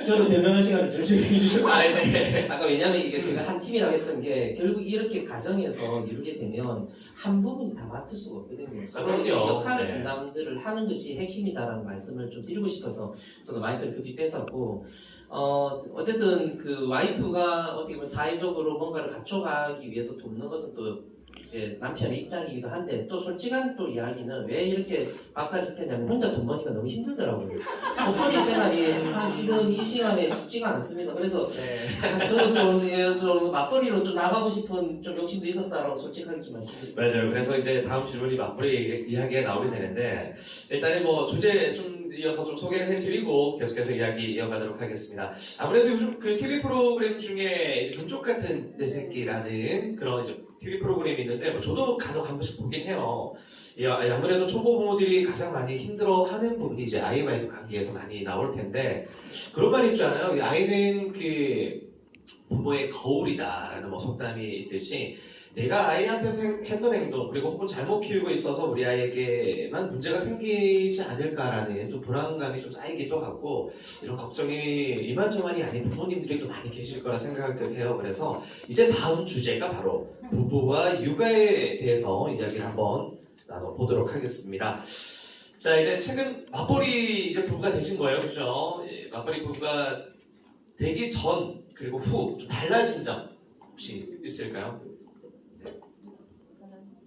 저도 변명할 시간을 좀 주시고. 네. 아까 왜냐면 이게 제가 한 팀이라고 했던 게 결국 이렇게 가정에서 이루게 되면 한 부분이 다 맡을 수가 없거든요. 그럼요. 역할 네. 분담들을 하는 것이 핵심이다라는 말씀을 좀 드리고 싶어서 저도 마이크를 급히 뺏었고 어쨌든 그 와이프가 어떻게 보면 사회적으로 뭔가를 갖춰가기 위해서 돕는 것은 또 이제 남편의 입장이기도 한데 또 솔직한 또 이야기는 왜 이렇게 박사를 시켰냐면 혼자 돈 버니까 너무 힘들더라고요. 돈벌이 생활이 지금 이 시간에 쉽지가 않습니다. 그래서 저도 좀 맞벌이로 좀 나가고 싶은 좀 욕심도 있었다라고 솔직하게 좀 말씀드립니다. 맞아요. 그래서 이제 다음 질문이 맞벌이 이야기가 나오게 되는데 일단은 뭐 주제 좀 이어서 좀 소개를 해드리고 계속해서 이야기 이어가도록 하겠습니다. 아무래도 요즘 그 TV 프로그램 중에 이제 금쪽 같은 내 새끼라는 그런 이제 TV 프로그램이 있는데 뭐 저도 간혹 한 번씩 보긴 해요. 아무래도 초보 부모들이 가장 많이 힘들어하는 부분이 이제 아이와의 관계에서 많이 나올 텐데 그런 말이 있잖아요. 아이는 그 부모의 거울이다라는 뭐 속담이 있듯이 내가 아이 앞에서 했던 행동 그리고 혹은 잘못 키우고 있어서 우리 아이에게만 문제가 생기지 않을까라는 좀 불안감이 좀 쌓이기도 하고 이런 걱정이 이만저만이 아닌 부모님들이 또 많이 계실 거라 생각을 해요. 그래서 이제 다음 주제가 바로 부부와 육아에 대해서 이야기를 한번 나눠보도록 하겠습니다. 자, 이제 최근 맞벌이 이제 부부가 되신 거예요, 그렇죠? 맞벌이 부부가 되기 전 그리고 후 좀 달라진 점 혹시 있을까요? 네.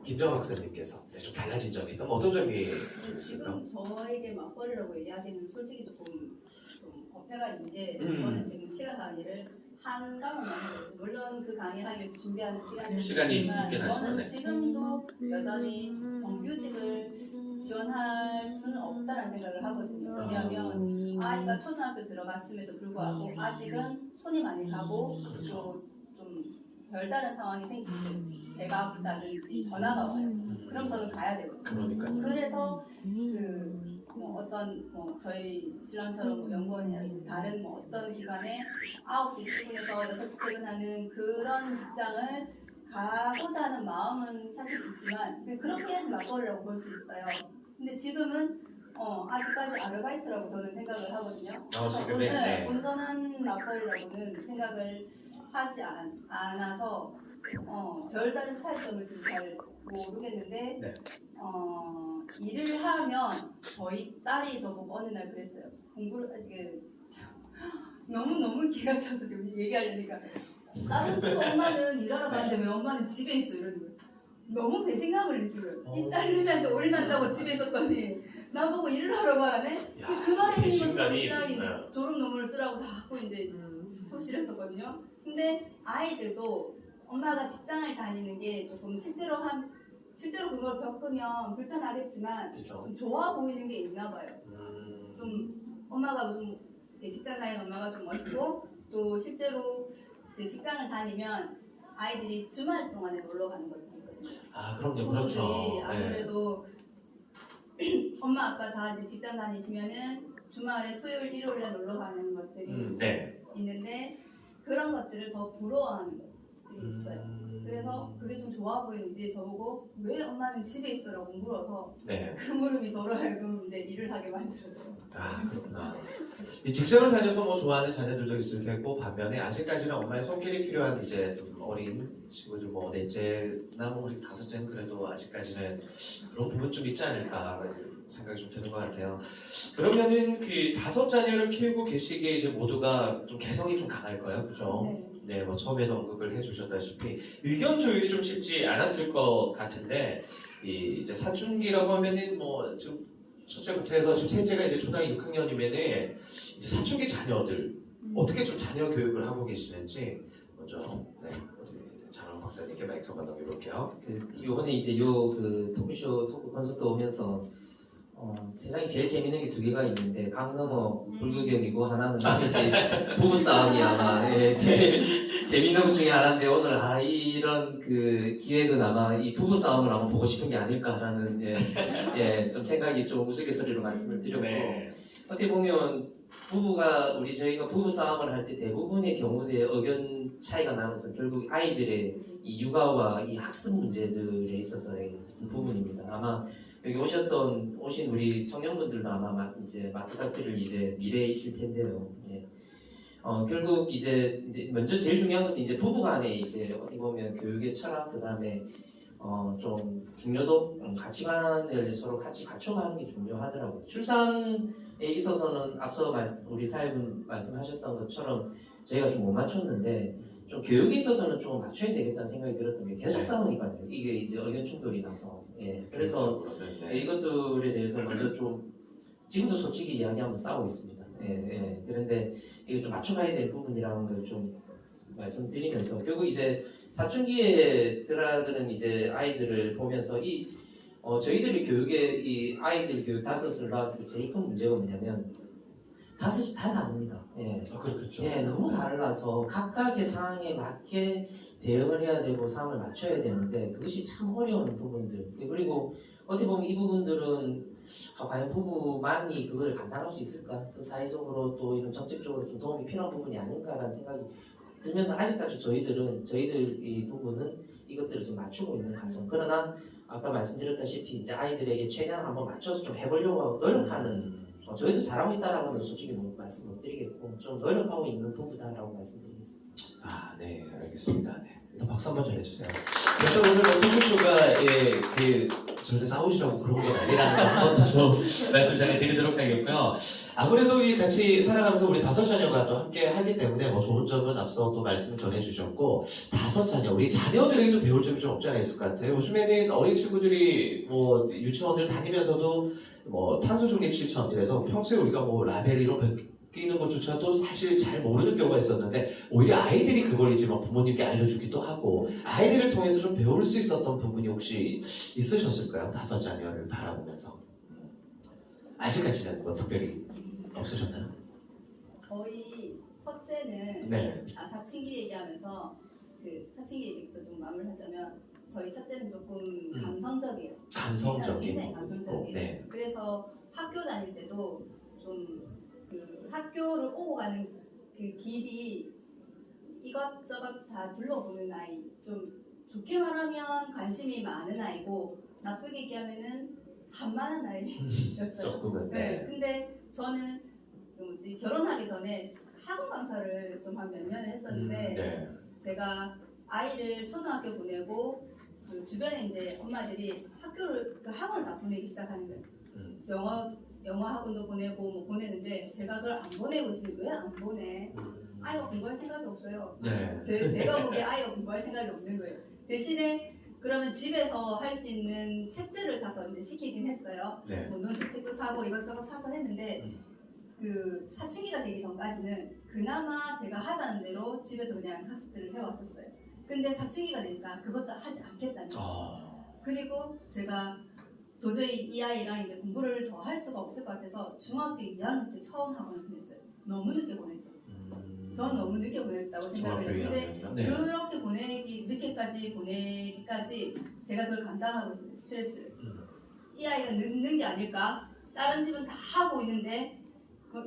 김정학 박사님께서 좀 달라진 점이 있다면 어떤 점이 좀 있을까요? 지금 저에게 맞벌이라고 얘기하기는 솔직히 조금 좀 어폐가 있는 게 음. 저는 지금 시간 강의를 한 과목만 하고 있어요. 물론 그 강의를 하기 위해서 준비하는 시간이 있지만 있긴 하지만, 저는 네. 지금도 여전히 정규직을 지원할 수는 없다는 생각을 하거든요. 왜냐하면 아이가 초등학교 들어갔음에도 불구하고 아직은 손이 많이 가고 그렇죠. 좀 별다른 상황이 생길 때 배가 아프다든지 전화가 와요. 그럼 저는 가야 되거든요. 그러니까요. 그래서 뭐 어떤 뭐 저희 신랑처럼 뭐 연구원이나 다른 뭐 어떤 기관에 9시 출근해서 6시 퇴근하는 그런 직장을 가고자 하는 마음은 사실 있지만 그렇게 해야지 맞벌이라고 볼 수 있어요. 근데 지금은 아직까지 아르바이트라고 저는 생각을 하거든요. 지금은 네. 온전한 맞벌이라고는 생각을 하지 않아서 별다른 차이점을 지금 잘 모르겠는데 네. 일을 하면 저희 딸이 저보고 어느 날 그랬어요. 공부를 너무 기가 차서 지금 얘기하려니까 다른 집 엄마는 일하러 가는데 왜 엄마는 집에 있어 이러는 거예요. 너무 배신감을 느끼고요. 이 딸내미한테 올인한다고 집에 있었더니 나보고 일을 하러 가라네? 그 말에 힘을 배신감이, 신랑이 졸업 논문을 쓰라고 자꾸 이제 표시를 했었거든요. 근데 아이들도 엄마가 직장을 다니는 게 조금 실제로 그걸 겪으면 불편하겠지만 그렇죠. 좀 좋아 보이는 게 있나 봐요. 좀 엄마가 좀 직장 다니는 엄마가 좀 멋있고 또 실제로 이제 직장을 다니면 아이들이 주말 동안에 놀러 가는 것도 있거든요. 그럼요, 그렇죠. 부부들이 아무래도 엄마 아빠 다 이제 직장 다니시면은 주말에 토요일 일요일에 놀러 가는 것들이 네. 있는데 그런 것들을 더 부러워하는 것들이 있어요. 그래서 그게 좀 좋아 보이는지 저보고 왜 엄마는 집에 있어라고 물어서 네. 그 물음이 저로 하여금 이제 일을 하게 만들었죠. 그렇구나. 이 직장을 다녀서 뭐 좋아하는 자녀들도 있을 테고 반면에 아직까지는 엄마의 손길이 필요한 이제 좀 어린 친구들 뭐 넷째나 뭐 우리 다섯째는 그래도 아직까지는 그런 부분 좀 있지 않을까 생각이 좀 드는 것 같아요. 그러면은 그 5 자녀를 키우고 계시기에 이제 모두가 좀 개성이 좀 강할까요, 그렇죠? 네, 뭐 처음에도 언급을 해주셨다시피 의견 조율이 좀 쉽지 않았을 것 같은데 이제 사춘기라고 하면은 뭐 지금 첫째부터 해서 지금 셋째가 이제 초등학교 6학년이면은 이제 사춘기 자녀들 어떻게 좀 자녀 교육을 하고 계시는지 먼저 장원 박사님께 마이크 한번 넘겨볼게요. 요번에 이제 그 토크 콘서트 오면서 세상에 제일 재밌는 게 2개가 있는데 강 넘어 불구경이고 하나는 이제 부부싸움이 아마 제일 재밌는 것 중에 하나인데 오늘 이런 그 기획은 아마 이 부부싸움을 한번 보고 싶은 게 아닐까라는 좀 생각이 좀 우스갯소리로 말씀을 드렸고 어떻게 보면 저희가 부부싸움을 할 때 대부분의 경우에 의견 차이가 나면서 결국 아이들의 이 육아와 이 학습 문제들에 있어서의 부분입니다. 아마 여기 오신 우리 청년분들도 아마 이제 마트다트를 이제 미래이실 텐데요. 결국 이제 먼저 제일 중요한 것은 이제 부부간에 이제 어떻게 보면 교육의 철학, 그 다음에 좀 중요도, 가치관을 서로 같이 갖춰가는 게 중요하더라고요. 출산에 있어서는 앞서 우리 사회분 말씀하셨던 것처럼 저희가 좀 못 맞췄는데 좀 교육에 있어서는 좀 맞춰야 되겠다는 생각이 들었던 게 계속 싸우니까요. 이게 이제 의견 충돌이 나서. 그래서 이것들에 대해서 먼저 좀 지금도 솔직히 이야기하면 싸우고 있습니다. 그런데 이거 좀 맞춰가야 될 부분이라는 걸 좀 말씀드리면서 결국 이제 사춘기에 들어가는 이제 아이들을 보면서 저희들이 교육에 이 아이들 교육 5을 나왔을 때 제일 큰 문제가 뭐냐면 5이 다 다릅니다. 그렇겠죠. 너무 달라서 각각의 상황에 맞게 대응을 해야 되고 상황을 맞춰야 되는데 그것이 참 어려운 부분들. 그리고 어떻게 보면 이 부분들은 과연 부부만이 그걸 감당할 수 있을까? 또 사회적으로 또 이런 정책적으로 좀 도움이 필요한 부분이 아닌가라는 생각이 들면서 아직까지 저희들 이 부분은 이것들을 좀 맞추고 있는 과정. 그러나 아까 말씀드렸다시피 이제 아이들에게 최대한 한번 맞춰서 좀 해보려고 하고 노력하는 저희도 잘하고 있다라고는 솔직히 말씀 못 드리겠고 좀 노력하고 있는 부부다라고 말씀드리겠습니다. 아, 네, 알겠습니다. 네. 일단 박수 한번 전해주세요. 그래서 오늘 뭐 토크쇼가 절대 싸우시라고 그런 건 아니라는 거 한번 좀 말씀 전해드리도록 하겠고요. 아무래도 이 같이 살아가면서 우리 5자녀가 또 함께 하기 때문에 뭐 좋은 점은 앞서 또 말씀 전해주셨고 5자녀, 우리 자녀들에게도 배울 점이 좀 없지 않아 있을 것 같아요. 요즘에는 어린 친구들이 뭐 유치원을 다니면서도 뭐 탄소 중립 실천 이래서 평소에 우리가 뭐 라벨 이런 끼는 것조차도 사실 잘 모르는 경우가 있었는데 오히려 아이들이 그걸 이제 막 부모님께 알려주기도 하고 아이들을 통해서 좀 배울 수 있었던 부분이 혹시 있으셨을까요? 5자녀를 바라보면서 아직까지는 뭐 특별히 없으셨나요? 저희 첫째는 네. 사춘기 얘기하면서 그 사춘기 얘기부터 좀 마무리하자면 저희 첫째는 조금 감성적이에요. 감성적인 굉장히 감성적이에요. 네. 그래서 학교 다닐 때도 좀 그 학교를 오고 가는 그 길이 이것저것 다 둘러보는 아이, 좀 좋게 말하면 관심이 많은 아이고 나쁘게 얘기하면은 산만한 아이였어요. 조금은 네. 네. 근데 저는 결혼하기 전에 학원 강사를 좀 한 몇 년을 했었는데 네. 제가 아이를 초등학교 보내고 그 주변에 이제 엄마들이 학교를 그 학원을 다 보내기 시작하는 거예요. 영어 학원도 보내고 뭐 보내는데 제가 그걸 안 보내고 있으니 왜 안 보내? 아이가 공부할 생각이 없어요. 네. 제가 보기에 아이가 공부할 생각이 없는 거예요. 대신에 그러면 집에서 할 수 있는 책들을 사서 이제 시키긴 했어요. 네. 뭐 논술 책도 사고 이것저것 사서 했는데 그 사춘기가 되기 전까지는 그나마 제가 하자는 대로 집에서 그냥 학습들을 해왔었어요. 근데 사춘기가 되니까 그것도 하지 않겠다는 거예요. 그리고 제가 도저히 이 아이랑 이제 공부를 더 할 수가 없을 것 같아서 중학교 2학년 때 처음 학원을 보냈어요. 너무 늦게 보냈죠. 저는 너무 늦게 보냈다고 생각을 해요. 근데 네. 그렇게 늦게까지 보내기까지 제가 그걸 감당하고 있어요. 스트레스를. 이 아이가 늦는 게 아닐까? 다른 집은 다 하고 있는데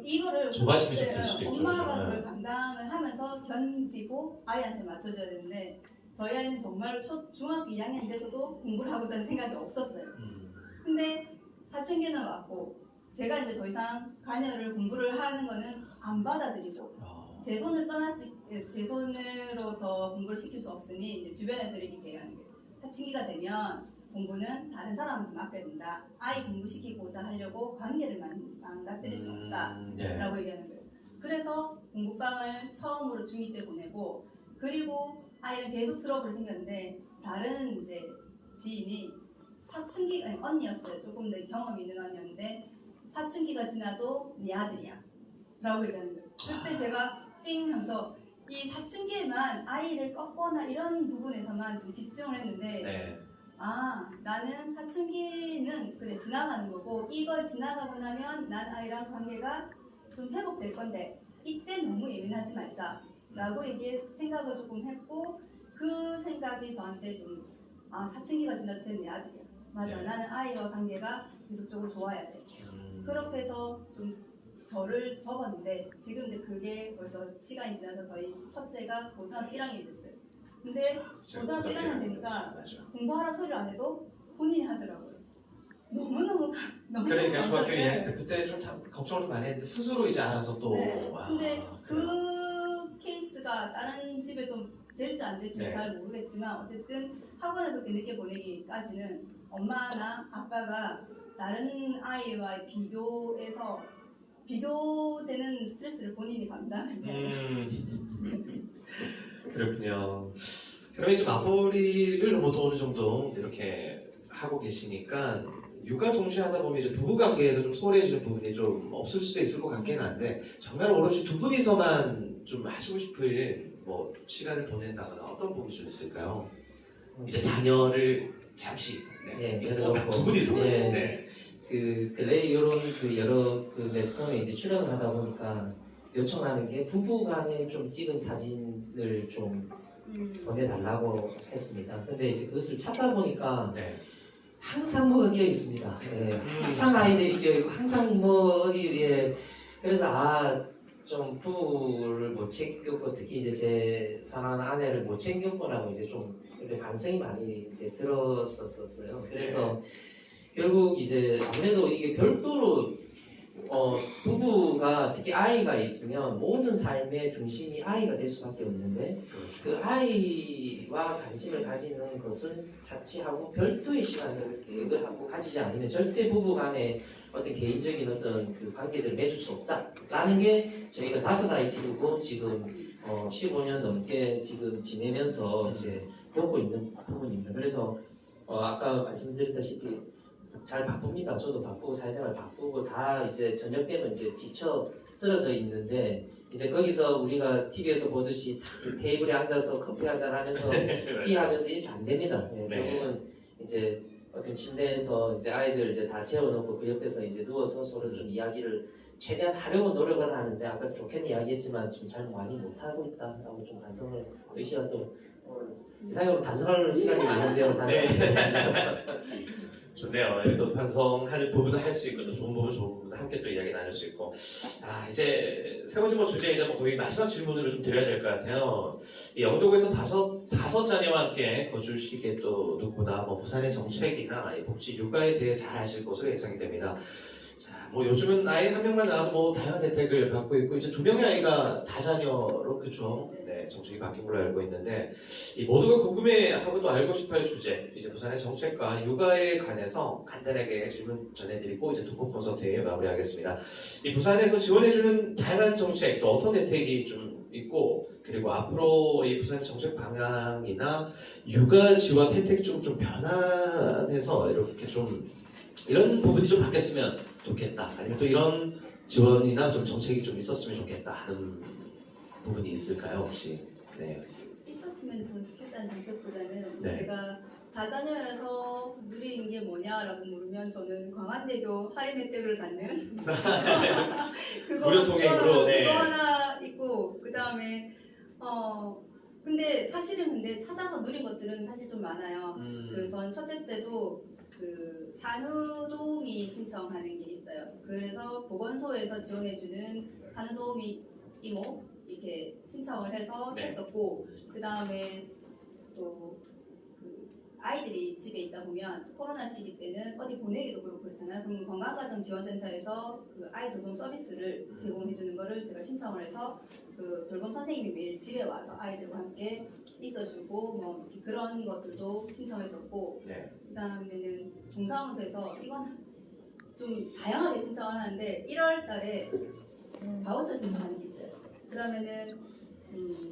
이거를 조바심이 좀 들 수도 있죠. 엄마가 그렇죠. 그걸 감당을 하면서 견디고 아이한테 맞춰줘야 되는데 저희 아이는 정말로 중학교 2학년 때서도 공부를 하고자 하는 생각이 없었어요. 근데 사춘기는 왔고 제가 이제 더 이상 자녀를 공부를 하는 거는 안 받아들이고 제 손으로 더 공부를 시킬 수 없으니 이제 주변에서 이렇게 얘기하는 거예요. 사춘기가 되면 공부는 다른 사람한테 맡겨야 된다. 아이 공부시키고자 하려고 관계를 망가뜨릴 수 없다. 네. 라고 얘기하는 거예요. 그래서 공부방을 처음으로 중2 때 보내고 그리고 아이랑 계속 트러블이 생겼는데 다른 이제 지인이 언니였어요. 조금 더 경험이 있는 언니였는데 사춘기가 지나도 네 아들이야 라고 얘기하는 거예요. 그때 제가 띵 하면서 이 사춘기에만 아이를 꺾거나 이런 부분에서만 좀 집중을 했는데 네. 나는 사춘기는 그래 지나가는 거고 이걸 지나가고 나면 난 아이랑 관계가 좀 회복될 건데 이때 너무 예민하지 말자 라고 생각을 조금 했고 그 생각이 저한테 좀 사춘기가 지나도 쟤는 내 아들이야. 맞아. 네. 나는 아이와 관계가 계속적으로 좋아야 돼. 그렇게 해서 좀 저를 접었는데 지금 이제 그게 벌써 시간이 지나서 저희 첫째가 고등학교 1학년이 됐어요. 근데 고등학교 1학년 되니까 공부하라 소리를 안 해도 본인이 하더라고요. 너무 그러니까 중학교 감사해요. 2학년 때 그때 좀 걱정을 좀 많이 했는데 스스로 이제 알아서 또 네. 근데 그래요. 그 케이스가 다른 집에도 될지 안 될지 네. 잘 모르겠지만 어쨌든 학원을 그렇게 늦게 보내기까지는 엄마나 아빠가 다른 아이와 비교되는 스트레스를 본인이 감당을 해요. 그렇군요. 그럼 이제 맞벌이를 뭐 어느 정도 이렇게 하고 계시니까 육아 동시에 하다 보면 이제 부부 관계에서 좀 소홀해지는 부분이 좀 없을 수도 있을 것 같긴 한데 정말 오롯이 두 분이서만 좀 하시고 싶은 뭐 시간을 보낸다거나 어떤 부분이 좀 있을까요? 이제 자녀를 잠시 네, 두 분이서 네. 네. 그 근래 이런 여러 매스컴에 이제 출연을 하다 보니까 요청하는 게 부부간에 좀 찍은 사진을 좀 보내달라고 했습니다. 근데 이제 그것을 찾다 보니까 네. 항상 뭐가 끼어 있습니다. 예, 항상 아이들이 끼어 있고 항상 뭐 어디에 그래서 좀 부부를 못 챙겼고 특히 이제 제 사랑하는 아내를 못 챙겼구나고 이제 좀 굉장히 반성이 많이 이제 들었었어요. 그래서 결국 이제 아무래도 이게 별도로 부부가 특히 아이가 있으면 모든 삶의 중심이 아이가 될 수밖에 없는데 그 아이와 관심을 가지는 것은 자취하고 별도의 시간을 계획을 하고 가지지 않으면 절대 부부 간에 어떤 개인적인 어떤 그 관계들을 맺을 수 없다라는 게 저희가 5아이 키우고 지금 15년 넘게 지금 지내면서 이제 겪고 있는 부분입니다. 그래서 아까 말씀드렸다시피 잘 바쁩니다. 저도 바쁘고 사회생활 바쁘고 다 이제 저녁 되면 이제 지쳐 쓰러져 있는데 이제 거기서 우리가 TV에서 보듯이 딱 테이블에 앉아서 커피 한잔 하면서 티 하면서 이렇게 안 됩니다. 네, 결국은 이제 어떤 침대에서 이제 아이들 이제 다 재워놓고 그 옆에서 이제 누워서 서로 좀 이야기를 최대한 하려고 노력을 하는데 아까 좋게 이야기했지만 좀 잘 많이 못하고 있다라고 좀 반성을 이 시간 또 이상형으로 반성할 시간이 많은데요. 좋네요. 또 반성하는 부분도 할 수 있고 또 좋은 부분 좋은 부분도 함께 또 이야기 나눌 수 있고 이제 세 번째 주제 이제 거의 마지막 질문으로 좀 드려야 될 것 같아요. 이 영도구에서 다섯 자녀와 함께 거주시기에 또 누구보다 부산의 정책이나 이 복지 육아에 대해 잘 아실 것으로 예상이 됩니다. 자, 요즘은 아이 한 명만 낳아도 다양한 혜택을 받고 있고 이제 2명의 아이가 다자녀로 그죠? 네, 정책이 바뀐 걸로 알고 있는데 이 모두가 궁금해하고 또 알고 싶어할 주제 이제 부산의 정책과 육아에 관해서 간단하게 질문 전해드리고 이제 두분 콘서트 마무리하겠습니다. 이 부산에서 지원해주는 다양한 정책 또 어떤 혜택이 좀 있고 그리고 앞으로 이 부산 정책 방향이나 육아 지원 혜택 좀 변환해서 이렇게 좀 이런 부분이 좀 바뀌었으면 좋겠다. 아니면 또 이런 지원이나 좀 정책이 좀 있었으면 좋겠다 하는 부분이 있을까요, 혹시? 네. 있었으면 좋겠다는 정책보다는 네. 제가 다자녀여서 누린 게 뭐냐라고 물으면 저는 광안대교 할인 혜택을 받는 무료 통행으로, 네. 그거 하나 있고 그 다음에 근데 사실은 찾아서 누린 것들은 사실 좀 많아요. 전 첫째 때도 그 산후도우미 신청하는 게 있어요. 그래서 보건소에서 지원해주는 산후도우미 이모 이렇게 신청을 해서 네. 했었고 그 다음에 또 그 아이들이 집에 있다 보면 코로나 시기 때는 어디 보내기도 그렇고 그렇잖아요. 그럼 건강가정지원센터에서 그 아이 돌봄 서비스를 제공해주는 거를 제가 신청을 해서 그 돌봄 선생님이 매일 집에 와서 아이들과 함께 있어주고 그런 것들도 신청했었고 네. 그 다음에는 동사무소에서 이건 좀 다양하게 신청을 하는데 1월 달에 바우처 신청하는 게 있어요. 그러면은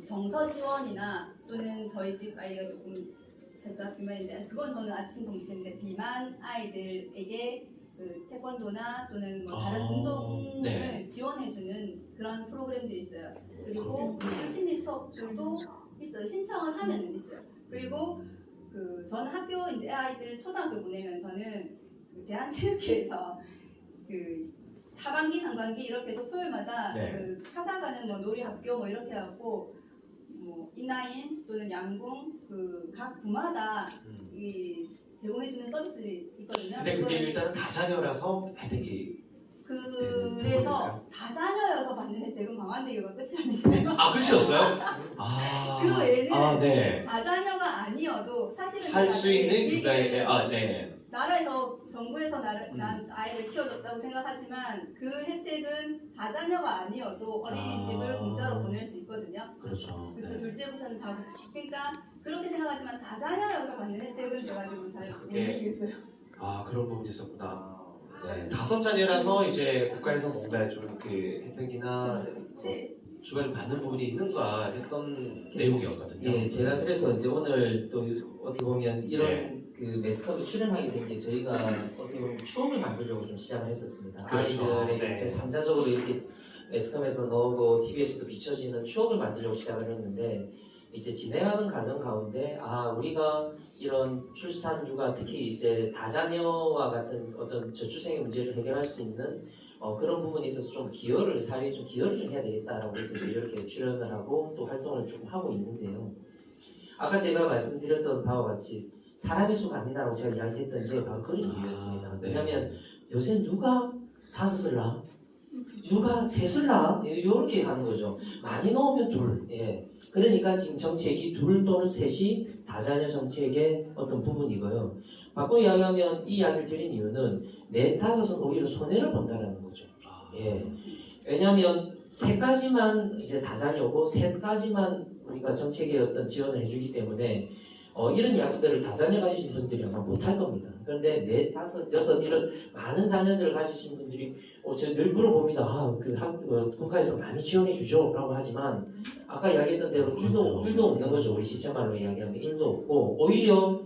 정서 지원이나 또는 저희 집 아이가 조금 살짝 비만인데 그건 저는 아직 신청 못했는데 비만 아이들에게 그 태권도나 또는 다른 운동을 네. 지원해주는 그런 프로그램들이 있어요. 그리고 심리 수업들도 있어요. 신청을 하면 있어요. 그리고 전 학교 이제 아이들 초등학교 보내면서는 대한체육회에서 하반기, 상반기 이렇게 해서 토요일마다 네. 찾아가는 놀이 학교 이렇게 해갖고 인라인 또는 양궁 각 구마다 제공해주는 서비스들이 있거든요. 근데 그게 일단은 다자녀라서 혜택이 그래서 다자녀여서 받는 혜택은 광안대교가 끝이 아닌데요. 끝이었어요? 그 외에는 네. 다자녀가 아니어도 사실은 할 수 있는 얘기는 육아에 네. 나라에서 정부에서 난 아이를 키워줬다고 생각하지만 그 혜택은 다자녀가 아니어도 어린이집을 공짜로 보낼 수 있거든요. 그렇죠. 그렇죠. 둘째부터는 다. 그러니까 그렇게 생각하지만 다자녀여서 받는 혜택은 제가 지금 잘 모르겠어요. 그런 부분이 있었구나. 네. 5자녀라서 이제 국가에서 뭔가 좀 그 혜택이나 주가 좀 받는 부분이 있는가 했던 내용이었거든요. 예, 제가 그래서 이제 오늘 또 어떻게 보면 이런 네. 그 매스컴에 출연하게 된 게 저희가 어떻게 보면 추억을 만들려고 좀 시작을 했었습니다. 그렇죠. 아이들에게 네. 이제 3자적으로 이렇게 매스컴에서 나오고 TV에서도 비춰지는 추억을 만들려고 시작을 했는데 이제 진행하는 과정 가운데 우리가 이런 출산 육아 특히 이제 다자녀와 같은 어떤 저출생의 문제를 해결할 수 있는 그런 부분에 있어서 좀 사회에 좀 기여를 좀 해야 되겠다라고 해서 이렇게 출연을 하고 또 활동을 조금 하고 있는데요. 아까 제가 말씀드렸던 바와 같이 사람의 수가 아니다라고 제가 이야기했던 게 바로 그런 이유였습니다. 네. 왜냐하면 요새 누가 5을 낳아? 누가 셋을 낳아? 이렇게 하는 거죠. 많이 넣으면 둘. 예. 그러니까 지금 정책이 둘 또는 셋이 다자녀 정책의 어떤 부분이고요. 바꿔 이야기하면 이 이야기를 드린 이유는 넷, 다섯은 오히려 손해를 본다는 거죠. 예. 왜냐하면 세 가지만 이제 다자녀고 세 가지만 우리가 정책의 어떤 지원을 해주기 때문에 이런 이야기들을 다자녀 가지신 분들이 아마 못할 겁니다. 그런데 넷, 다섯, 여섯 이런 많은 자녀들을 가지신 분들이 제가 늘 물어봅니다. 국가에서 많이 지원해 주죠 라고 하지만 아까 이야기했던 대로 1도 없는 거죠. 우리 시체말로 이야기하면 1도 없고 오히려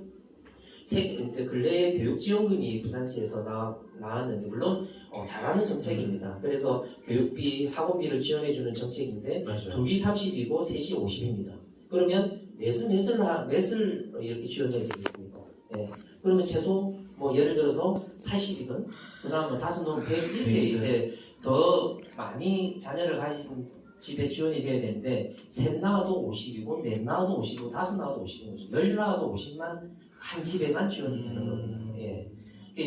이제 근래에 교육지원금이 부산시에서 나왔는데 물론 잘하는 정책입니다. 그래서 교육비, 학원비를 지원해주는 정책인데 맞아요. 둘이 30이고 셋이 50입니다. 그러면 몇을 이렇게 지원해야 되겠습니까? 예. 그러면 최소 뭐 예를 들어서 80이든 그다음 뭐 다섯 놓으면 100 이렇게 이제 더 많이 자녀를 가진 집에 지원이 돼야 되는데 셋 낳아도 50이고 넷 낳아도 50이고 다섯 낳아도 50이고 열 낳아도 50만 한 집에만 지원이 되는 겁니다. 예.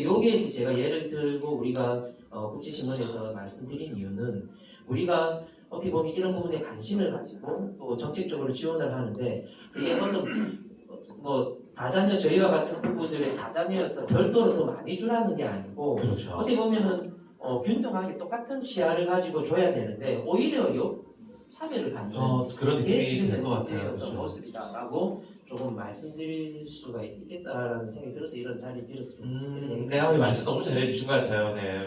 요게 이제 제가 예를 들고 우리가 국제신문에서 말씀드린 이유는 우리가 어떻게 보면 이런 부분에 관심을 가지고 또 정책적으로 지원을 하는데 그게 어떤 뭐 다자녀 저희와 같은 부부들의 다자녀여서 별도로 더 많이 주라는 게 아니고 그렇죠. 어떻게 보면은 균등하게 똑같은 시야를 가지고 줘야 되는데 오히려 차별을 받는 그런 그게 느낌이 지금 드는 것 같아요. 어떤 그렇죠. 모습이다라고 조금 말씀드릴 수가 있겠다라는 생각이 들어서 이런 자리를 빌었습니다. 네, 말씀 너무 잘해주신 것 같아요. 네,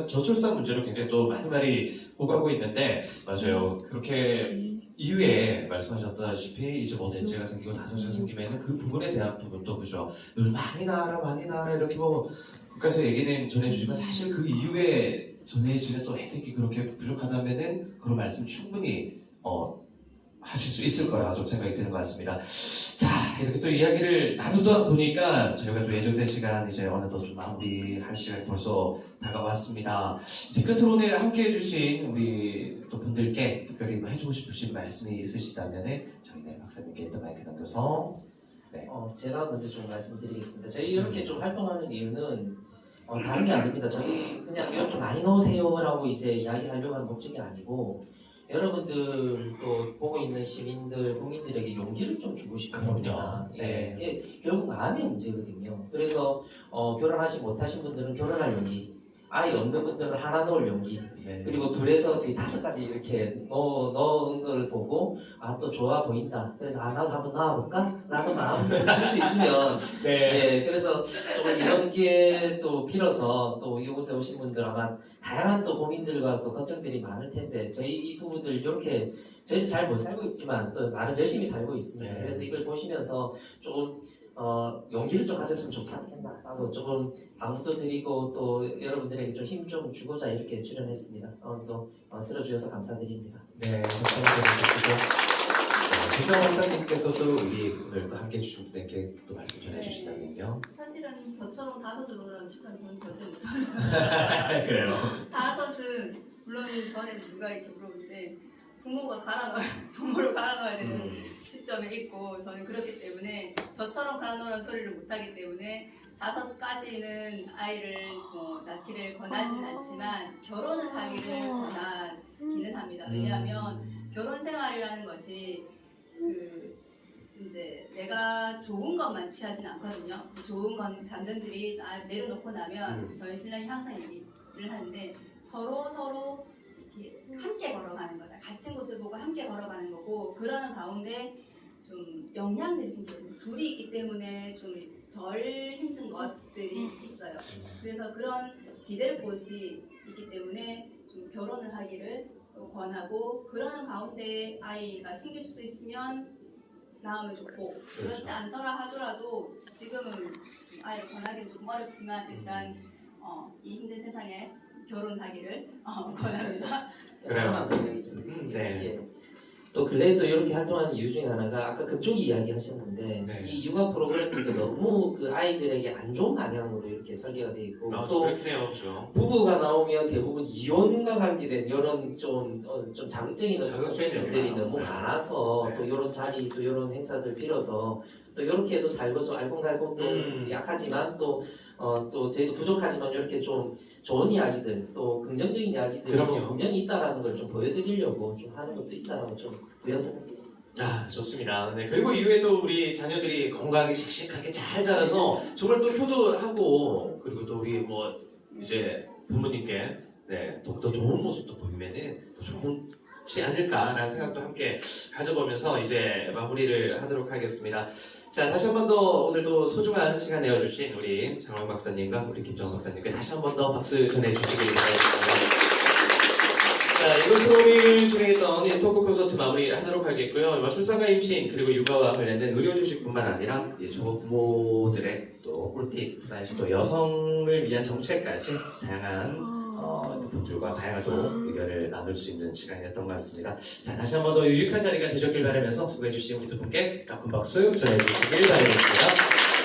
저출산 문제로 굉장히 또 많이 오가고 있는데 맞아요. 그렇게 이후에 말씀하셨다시피 이제 뭐 넷째가 생기고 다섯째가 생기면은 그 부분에 대한 부분도 그죠. 많이 낳아라 이렇게 뭐 국가에서 얘기는 전해주지만 사실 그 이후에 전해지는 또 혜택이 그렇게 부족하다면은 그런 말씀 충분히 하실 수 있을 거라 좀 생각이 드는 것 같습니다. 자, 이렇게 또 이야기를 나누다 보니까 저희가 또 예정된 시간 이제 어느덧 좀 마무리할 시간이 벌써 다가왔습니다. 이제 끝으로 오늘 함께 해주신 우리 또 분들께 특별히 뭐 해주고 싶으신 말씀이 있으시다면은 저희 박사님께 일단 마이크 넘겨서 제가 먼저 좀 말씀드리겠습니다. 저희 이렇게 좀 활동하는 이유는 다른 게 아닙니다. 저희 그냥 이렇게 많이 넣으세요라고 이제 이야기하려고 하는 목적이 아니고 여러분들 또 보고 있는 시민들, 국민들에게 용기를 좀 주고 싶은 겁니다. 예, 이게 결국 마음의 문제거든요. 그래서 결혼하지 못하신 분들은 결혼할 용기, 아이 없는 분들은 하나 넣을 용기, 그리고 둘에서 저희 5가지 이렇게 넣은 걸 보고 또 좋아 보인다. 그래서 나도 한번 낳아볼까? 라는 마음을 줄 수 있으면 네, 그래서 조금 이런 게 또 빌어서 또 이곳에 오신 분들 아마 다양한 또 고민들과 또 걱정들이 많을 텐데 저희 이 부부들 이렇게 저희도 잘 못 살고 있지만 또 나름 열심히 살고 있습니다. 그래서 이걸 보시면서 조금 용기를 좀 가졌으면 좋지 않겠나 하고 조금 당부도 드리고 또 여러분들에게 좀 힘 좀 주고자 이렇게 출연했습니다. 또 들어주셔서 감사드립니다. 네, 감사드리고 김정 박사님께서도 우리 오늘 또 함께 해주신 분들께 또 말씀 전해주시다면요. 사실은 저처럼 다섯을 놓으라는 추천 저는 절대 못합니다. 그래요. 다섯은 물론 전에 누가 이렇게 물어보는데 부모를 갈아 넣어야 되는 시점에 있고 저는 그렇기 때문에 저처럼 갈아 넣으라는 소리를 못하기 때문에 5까지는 아이를 낳기를 권하지는 않지만 결혼을 하기를 권하기는 합니다. 왜냐하면 결혼 생활이라는 것이 이제 내가 좋은 것만 취하진 않거든요. 좋은 감정들이 날 내려놓고 나면 저희 신랑이 항상 얘기를 하는데 서로 이렇게 함께 걸어가는 거다. 같은 곳을 보고 함께 걸어가는 거고 그러는 가운데 좀 영향들이 생겨요. 둘이 있기 때문에 좀 덜 힘든 것들이 있어요. 그래서 그런 기댈 곳이 있기 때문에 좀 결혼을 하기를 권하고 그러는 가운데 아이가 생길 수도 있으면 낳으면 좋고 그렇지 않더라 하더라도 지금은 아예 권하기는 좀 어렵지만 일단 이 힘든 세상에 결혼하기를 권합니다. 그래요. 네. 예. 또 근래에도 이렇게 활동하는 이유 중에 하나가 아까 그쪽 이야기 하셨는데 이 육아 프로그램들도 너무 그 아이들에게 안 좋은 방향으로 이렇게 설계가 되어 있고 또 그렇긴 해요, 그렇죠. 부부가 나오면 대부분 이혼과 관계된 이런 좀 자극적인 것들이 너무 많아서 또 이런 자리 또 이런 행사들 빌어서 또 이렇게도 살고 좀 알콩달콩 또 약하지만 또 또 저희도 부족하지만 이렇게 좀 좋은 이야기들 또 긍정적인 이야기들이 그럼요. 분명히 있다라는 걸 좀 보여드리려고 좀 하는 것도 있다라고 좀 보여집니다. 아, 좋습니다. 네, 그리고 이후에도 우리 자녀들이 건강하게 씩씩하게 잘 자라서 정말 또 효도하고 그리고 또 우리 뭐 이제 부모님께 네, 더 좋은 모습도 보이면은 더 좋지 않을까라는 생각도 함께 가져보면서 이제 마무리를 하도록 하겠습니다. 자, 다시 한 번 더 오늘도 소중한 시간 내어주신 우리 장원 박사님과 우리 김정 박사님께 다시 한 번 더 박수 전해주시길 바라겠습니다. 자, 이것으로 오늘 진행했던 이 토크 콘서트 마무리하도록 하겠고요. 출산과 임신 그리고 육아와 관련된 의료 주식뿐만 아니라 이 조부모들의 또 꿀팁, 부산시 또 여성을 위한 정책까지 다양한 분들과 다양한 또 의견을 나눌 수 있는 시간이었던 것 같습니다. 자, 다시 한 번 더 유익한 자리가 되셨길 바라면서 수고해주신 우리 두 분께 따끈 박수 전해주시길 바라겠습니다.